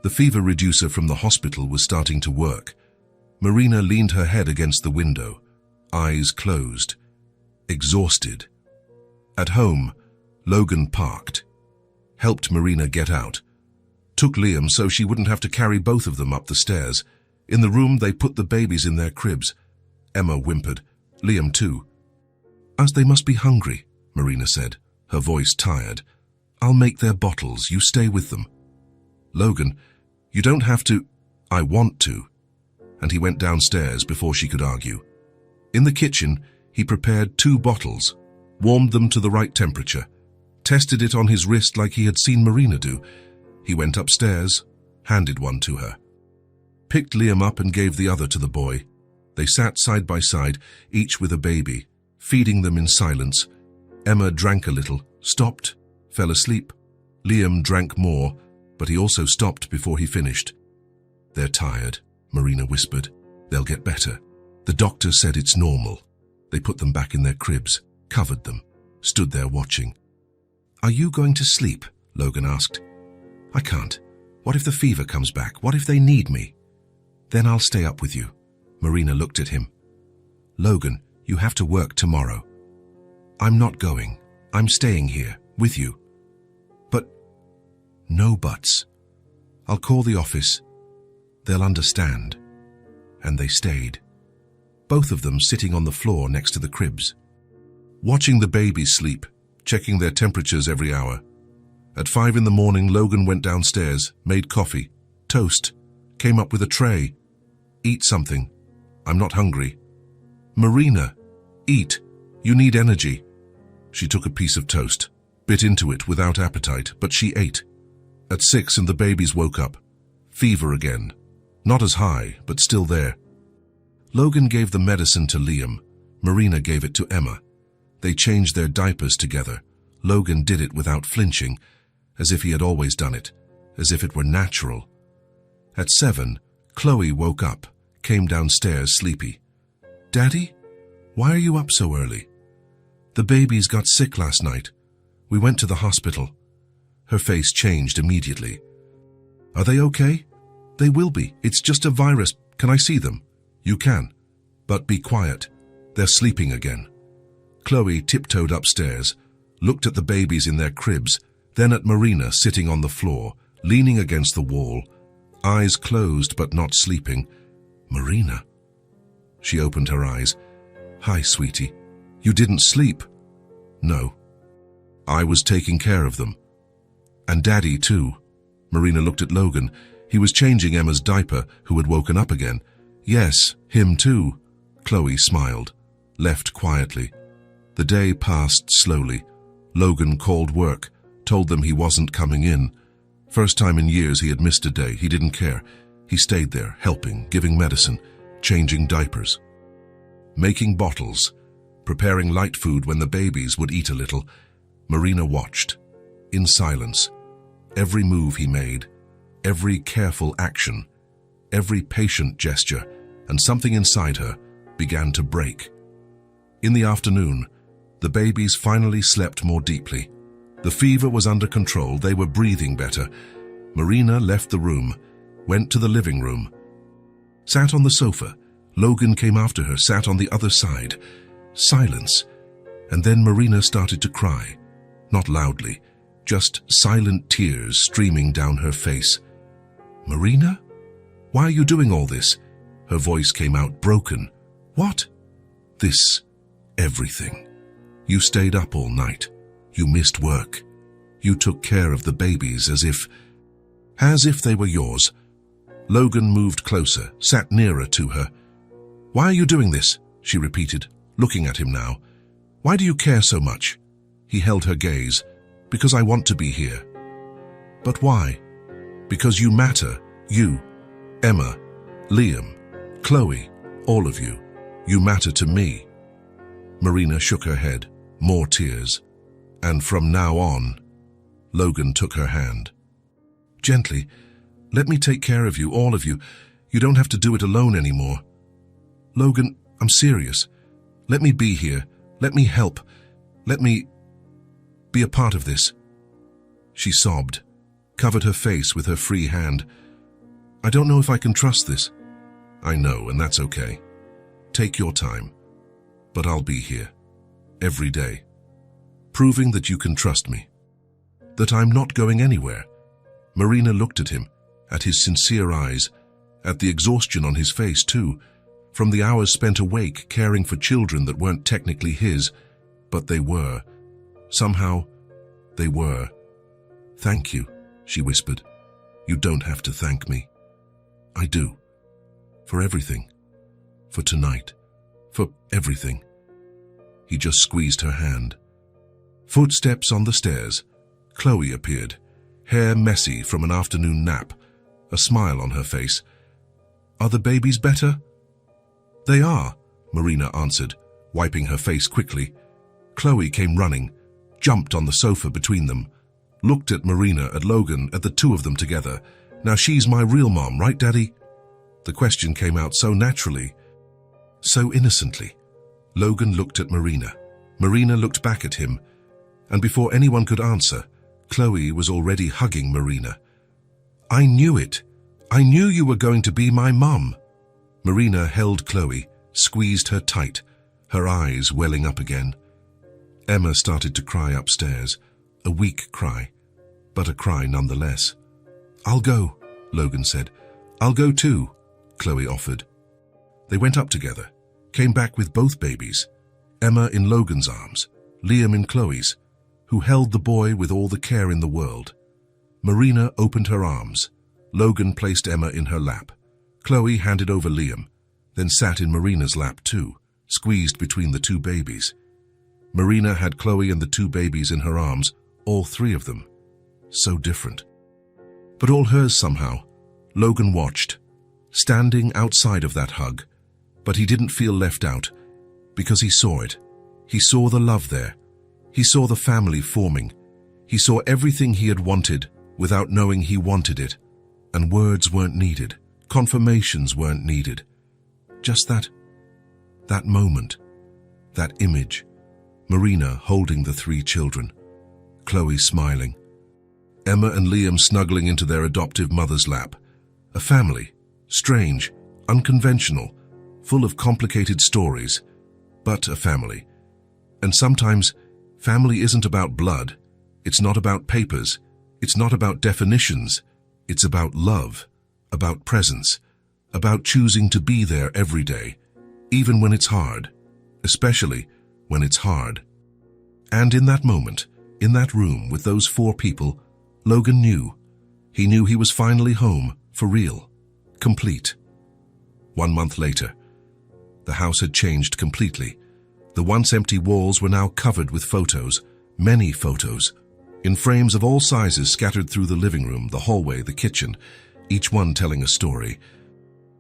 The fever reducer from the hospital was starting to work. Marina leaned her head against the window, eyes closed, exhausted. At home, Logan parked, helped Marina get out, took Liam so she wouldn't have to carry both of them up the stairs. In the room, they put the babies in their cribs. Emma whimpered, Liam too. As they must be hungry, Marina said, her voice tired. I'll make their bottles, you stay with them. Logan, you don't have to. I want to. And he went downstairs before she could argue. In the kitchen, he prepared 2 bottles, warmed them to the right temperature, tested it on his wrist like he had seen Marina do. He went upstairs, handed one to her, picked Liam up and gave the other to the boy. They sat side by side, each with a baby, feeding them in silence. Emma drank a little, stopped, fell asleep. Liam drank more, but he also stopped before he finished. They're tired, Marina whispered. They'll get better. The doctor said it's normal. They put them back in their cribs, covered them, stood there watching. Are you going to sleep? Logan asked. I can't. What if the fever comes back? What if they need me? Then I'll stay up with you. Marina looked at him. Logan, you have to work tomorrow. I'm not going. I'm staying here, with you. But, no buts. I'll call the office. They'll understand. And they stayed. Both of them sitting on the floor next to the cribs, watching the babies sleep, checking their temperatures every hour. At 5 in the morning, Logan went downstairs, made coffee, toast, came up with a tray. Eat something. I'm not hungry. Marina, eat. You need energy. She took a piece of toast, bit into it without appetite, but she ate. At 6 and the babies woke up. Fever again. Not as high, but still there. Logan gave the medicine to Liam. Marina gave it to Emma. They changed their diapers together. Logan did it without flinching, as if he had always done it, as if it were natural. At 7, Chloe woke up, came downstairs sleepy. Daddy, why are you up so early? The babies got sick last night. We went to the hospital. Her face changed immediately. Are they okay? They will be. It's just a virus. Can I see them? You can. But be quiet. They're sleeping again. Chloe tiptoed upstairs, looked at the babies in their cribs, then at Marina sitting on the floor, leaning against the wall, eyes closed but not sleeping. Marina. She opened her eyes. Hi, sweetie. You didn't sleep? No. I was taking care of them. And Daddy, too. Marina looked at Logan. He was changing Emma's diaper, who had woken up again. Yes, him too. Chloe smiled, left quietly. The day passed slowly. Logan called work, told them he wasn't coming in. First time in years he had missed a day. He didn't care. He stayed there, helping, giving medicine, changing diapers, making bottles, preparing light food when the babies would eat a little. Marina watched, in silence, every move he made, every careful action, every patient gesture, and something inside her began to break. In the afternoon, the babies finally slept more deeply. The fever was under control. They were breathing better. Marina left the room, went to the living room, sat on the sofa. Logan came after her, sat on the other side. Silence. And then Marina started to cry. Not loudly, just silent tears streaming down her face. Marina? Why are you doing all this? Her voice came out broken. What? This. Everything. You stayed up all night. You missed work. You took care of the babies as if they were yours. Logan moved closer, sat nearer to her. Why are you doing this? She repeated, looking at him now. Why do you care so much? He held her gaze. Because I want to be here. But why? Because you matter. You, Emma, Liam, Chloe, all of you. You matter to me. Marina shook her head. More tears. And from now on, Logan took her hand. Gently, let me take care of you, all of you. You don't have to do it alone anymore. Logan, I'm serious. Let me be here. Let me help. Let me be a part of this. She sobbed, covered her face with her free hand. I don't know if I can trust this. I know, and that's okay. Take your time. But I'll be here. Every day. Proving that you can trust me. That I'm not going anywhere. Marina looked at him, at his sincere eyes, at the exhaustion on his face too, from the hours spent awake caring for children that weren't technically his, but they were. Somehow, they were. Thank you, she whispered. You don't have to thank me. I do. For everything. For tonight. For everything. He just squeezed her hand. Footsteps on the stairs. Chloe appeared, hair messy from an afternoon nap, a smile on her face. Are the babies better? They are, Marina answered, wiping her face quickly. Chloe came running, jumped on the sofa between them, looked at Marina, at Logan, at the two of them together. Now she's my real mom, right, Daddy? The question came out so naturally, so innocently. Logan looked at Marina. Marina looked back at him, and before anyone could answer, Chloe was already hugging Marina. I knew it. I knew you were going to be my mum. Marina held Chloe, squeezed her tight, her eyes welling up again. Emma started to cry upstairs, a weak cry, but a cry nonetheless. I'll go, Logan said. I'll go too, Chloe offered. They went up together, came back with both babies, Emma in Logan's arms, Liam in Chloe's, who held the boy with all the care in the world. Marina opened her arms. Logan placed Emma in her lap. Chloe handed over Liam, then sat in Marina's lap too, squeezed between the two babies. Marina had Chloe and the two babies in her arms, all three of them. So different. But all hers somehow. Logan watched, standing outside of that hug, but he didn't feel left out, because he saw it. He saw the love there. He saw the family forming. He saw everything he had wanted without knowing he wanted it, and words weren't needed. Confirmations weren't needed. Just that moment, that image. Marina holding the three children. Chloe smiling. Emma and Liam snuggling into their adoptive mother's lap. A family, strange, unconventional, full of complicated stories, but a family. And sometimes, family isn't about blood. It's not about papers. It's not about definitions. It's about love, about presence, about choosing to be there every day, even when it's hard, especially when it's hard. And in that moment, in that room with those four people, Logan knew. He knew he was finally home, for real, complete. 1 month later, the house had changed completely. The once empty walls were now covered with photos, many photos, in frames of all sizes scattered through the living room, the hallway, the kitchen, each one telling a story,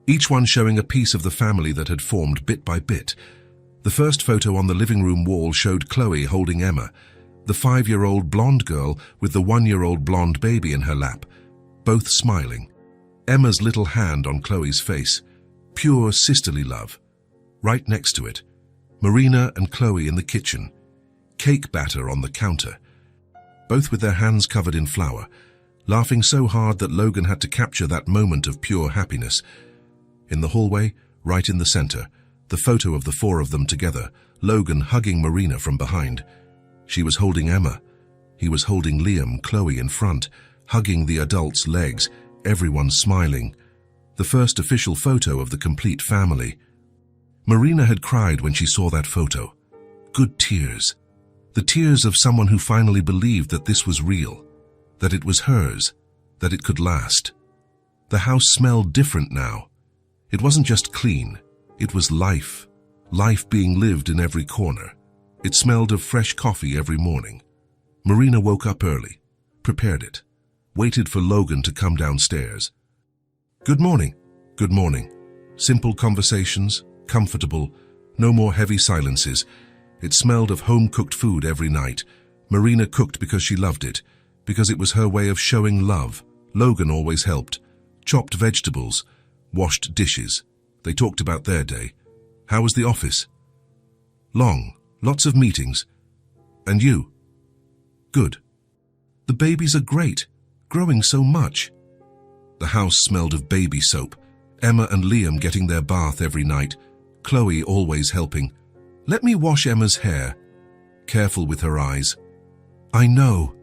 each one showing a piece of the family that had formed bit by bit. The first photo on the living room wall showed Chloe holding Emma, the 5-year-old blonde girl with the 1-year-old blonde baby in her lap, both smiling. Emma's little hand on Chloe's face, pure sisterly love. Right next to it, Marina and Chloe in the kitchen, cake batter on the counter, both with their hands covered in flour, laughing so hard that Logan had to capture that moment of pure happiness. In the hallway, right in the center, the photo of the four of them together, Logan hugging Marina from behind. She was holding Emma. He was holding Liam, Chloe in front, hugging the adults' legs, everyone smiling. The first official photo of the complete family. Marina had cried when she saw that photo. Good tears. The tears of someone who finally believed that this was real, that it was hers, that it could last. The house smelled different now. It wasn't just clean. It was life. Life being lived in every corner. It smelled of fresh coffee every morning. Marina woke up early, prepared it, waited for Logan to come downstairs. Good morning. Good morning. Simple conversations, comfortable, no more heavy silences. It smelled of home-cooked food every night. Marina cooked because she loved it, because it was her way of showing love. Logan always helped, chopped vegetables, washed dishes. They talked about their day. How was the office? Long, lots of meetings. And you? Good. The babies are great, growing so much. The house smelled of baby soap. Emma and Liam getting their bath every night, Chloe always helping. "Let me wash Emma's hair." Careful with her eyes. I know.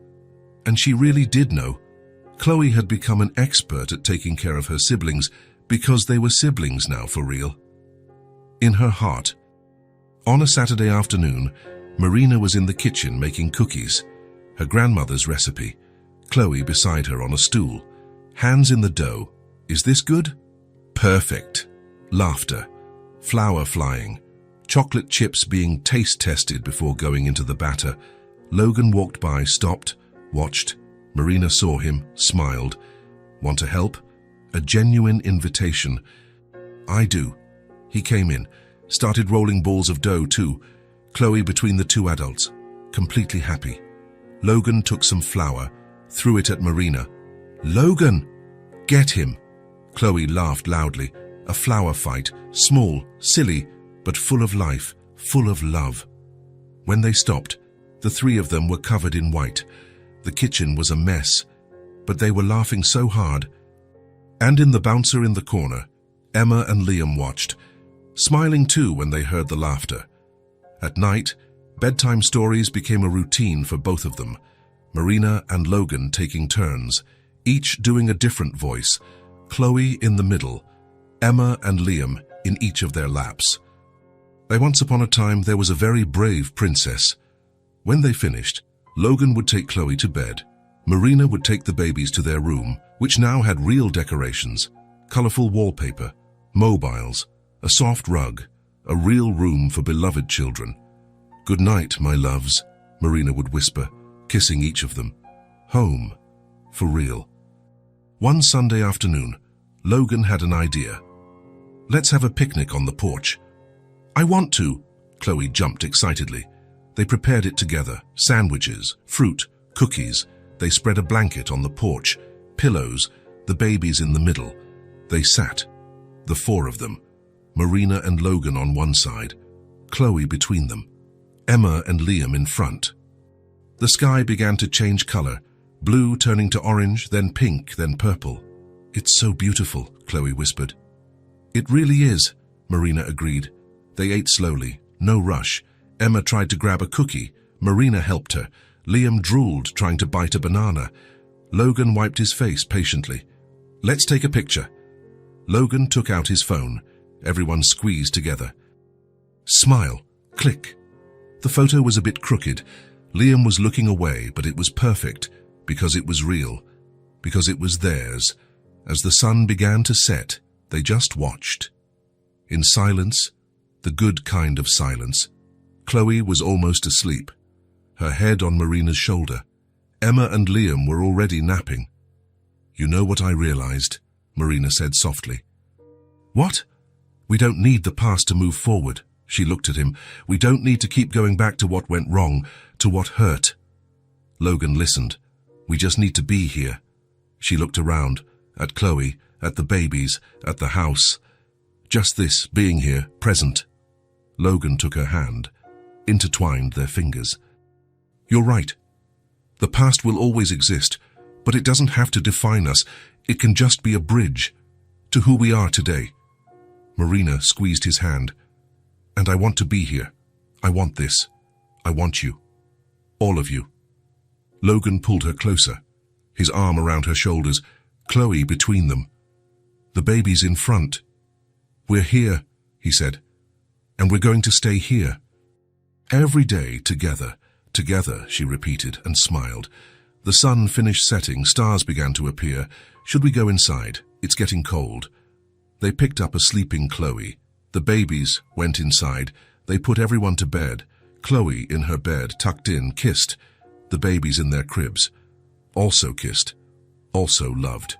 And she really did know. Chloe had become an expert at taking care of her siblings because they were siblings now for real. In her heart. On a Saturday afternoon, Marina was in the kitchen making cookies, her grandmother's recipe. Chloe beside her on a stool, hands in the dough. Is this good? Perfect. Laughter, flour flying, chocolate chips being taste tested before going into the batter. Logan walked by, stopped, watched. Marina saw him, smiled. Want to help? A genuine invitation. I do. He came in, started rolling balls of dough too. Chloe between the two adults, completely happy. Logan took some flour, threw it at Marina. Logan! Get him! Chloe laughed loudly. A flower fight, small, silly, but full of life, full of love. When they stopped, the three of them were covered in white. The kitchen was a mess, but they were laughing so hard. And in the bouncer in the corner, Emma and Liam watched, smiling too when they heard the laughter. At night, bedtime stories became a routine for both of them. Marina and Logan taking turns, each doing a different voice. Chloe in the middle, Emma and Liam in each of their laps. Once upon a time, there was a very brave princess. When they finished, Logan would take Chloe to bed. Marina would take the babies to their room, which now had real decorations, colorful wallpaper, mobiles, a soft rug, a real room for beloved children. Good night, my loves, Marina would whisper, kissing each of them. Home, for real. One Sunday afternoon, Logan had an idea. Let's have a picnic on the porch. I want to, Chloe jumped excitedly. They prepared it together, sandwiches, fruit, cookies. They spread a blanket on the porch, pillows, the babies in the middle. They sat, the four of them, Marina and Logan on one side, Chloe between them, Emma and Liam in front. The sky began to change color, blue turning to orange, then pink, then purple. It's so beautiful, Chloe whispered. It really is, Marina agreed. They ate slowly, no rush. Emma tried to grab a cookie. Marina helped her. Liam drooled, trying to bite a banana. Logan wiped his face patiently. Let's take a picture. Logan took out his phone. Everyone squeezed together. Smile. Click. The photo was a bit crooked. Liam was looking away, but it was perfect, because it was real, because it was theirs. As the sun began to set, they just watched. In silence, the good kind of silence. Chloe was almost asleep, her head on Marina's shoulder. Emma and Liam were already napping. You know what I realized, Marina said softly. What? We don't need the past to move forward. She looked at him. We don't need to keep going back to what went wrong, to what hurt. Logan listened. We just need to be here. She looked around, at Chloe, at the babies, at the house. Just this, being here, present. Logan took her hand, intertwined their fingers. You're right. The past will always exist, but it doesn't have to define us. It can just be a bridge to who we are today. Marina squeezed his hand. And I want to be here. I want this. I want you. All of you. Logan pulled her closer, his arm around her shoulders, Chloe between them. The baby's in front. We're here, he said, and we're going to stay here. Every day, together, together, she repeated and smiled. The sun finished setting, stars began to appear. Should we go inside? It's getting cold. They picked up a sleeping Chloe. The babies went inside. They put everyone to bed. Chloe in her bed, tucked in, kissed. The babies in their cribs, also kissed, also loved.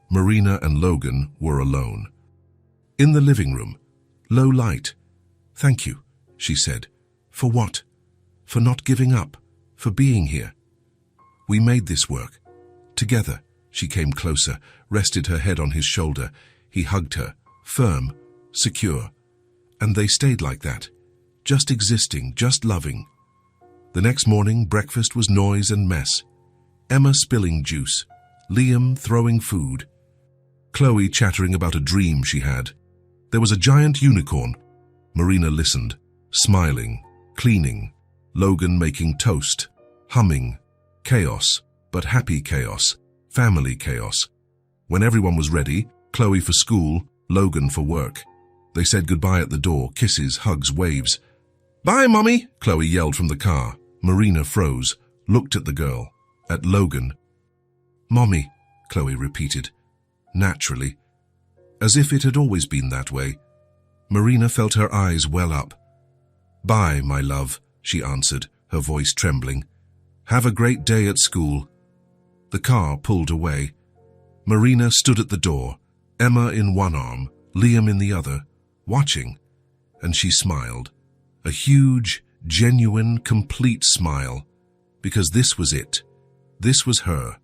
Marina and Logan were alone. In the living room, low light. Thank you, she said. For what? For not giving up, for being here. We made this work. Together, she came closer, rested her head on his shoulder. He hugged her, firm, secure. And they stayed like that, just existing, just loving. The next morning, breakfast was noise and mess. Emma spilling juice, Liam throwing food. Chloe chattering about a dream she had. There was a giant unicorn. Marina listened, smiling, cleaning, Logan making toast, humming, chaos, but happy chaos, family chaos. When everyone was ready, Chloe for school, Logan for work. They said goodbye at the door, kisses, hugs, waves. "Bye, Mommy," Chloe yelled from the car. Marina froze, looked at the girl, at Logan. "Mommy," Chloe repeated, naturally, as if it had always been that way. Marina felt her eyes well up. "Bye, my love," she answered, her voice trembling. "Have a great day at school." The car pulled away. Marina stood at the door, Emma in one arm, Liam in the other, watching, and she smiled. A huge, genuine, complete smile, because this was it. This was her.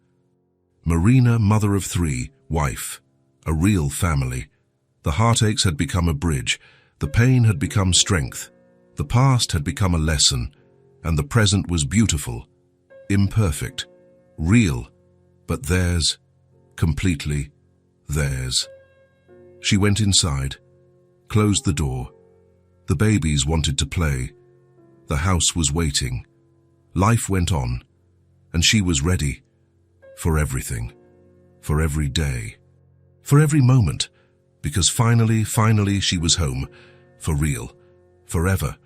Marina, mother of 3, wife, a real family. The heartaches had become a bridge, the pain had become strength, the past had become a lesson, and the present was beautiful, imperfect, real, but theirs, completely theirs. She went inside, closed the door. The babies wanted to play. The house was waiting. Life went on, and she was ready for everything, for every day, for every moment, because finally she was home, for real, forever.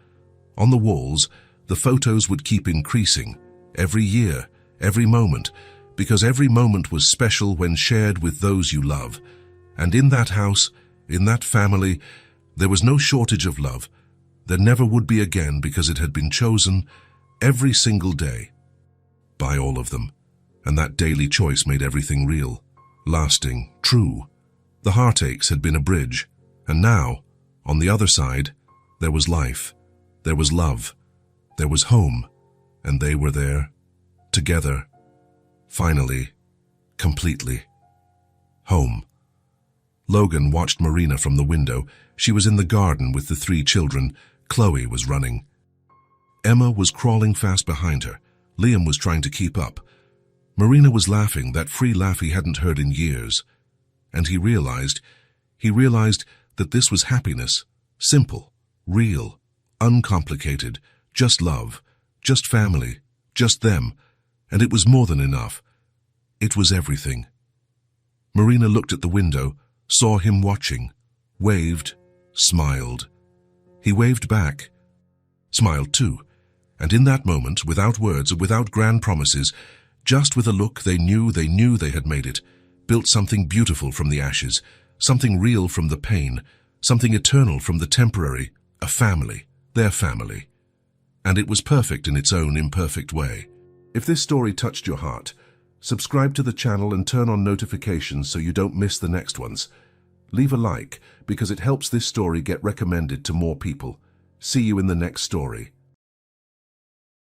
On the walls, the photos would keep increasing, every year, every moment, because every moment was special when shared with those you love. And in that house, in that family, there was no shortage of love. There never would be again, because it had been chosen every single day by all of them. And that daily choice made everything real, lasting, true. The heartaches had been a bridge, and now, on the other side, there was life, there was love, there was home, and they were there, together, finally, completely. Home. Logan watched Marina from the window. She was in the garden with the 3 children. Chloe was running. Emma was crawling fast behind her. Liam was trying to keep up. Marina was laughing, that free laugh he hadn't heard in years. And he realized that this was happiness, simple, real, uncomplicated, just love, just family, just them, and it was more than enough. It was everything. Marina looked at the window, saw him watching, waved, smiled. He waved back, smiled too, and in that moment, without words, without grand promises, just with a look, they knew they had made it, built something beautiful from the ashes, something real from the pain, something eternal from the temporary, a family, their family. And it was perfect in its own imperfect way. If this story touched your heart, subscribe to the channel and turn on notifications so you don't miss the next ones. Leave a like, because it helps this story get recommended to more people. See you in the next story.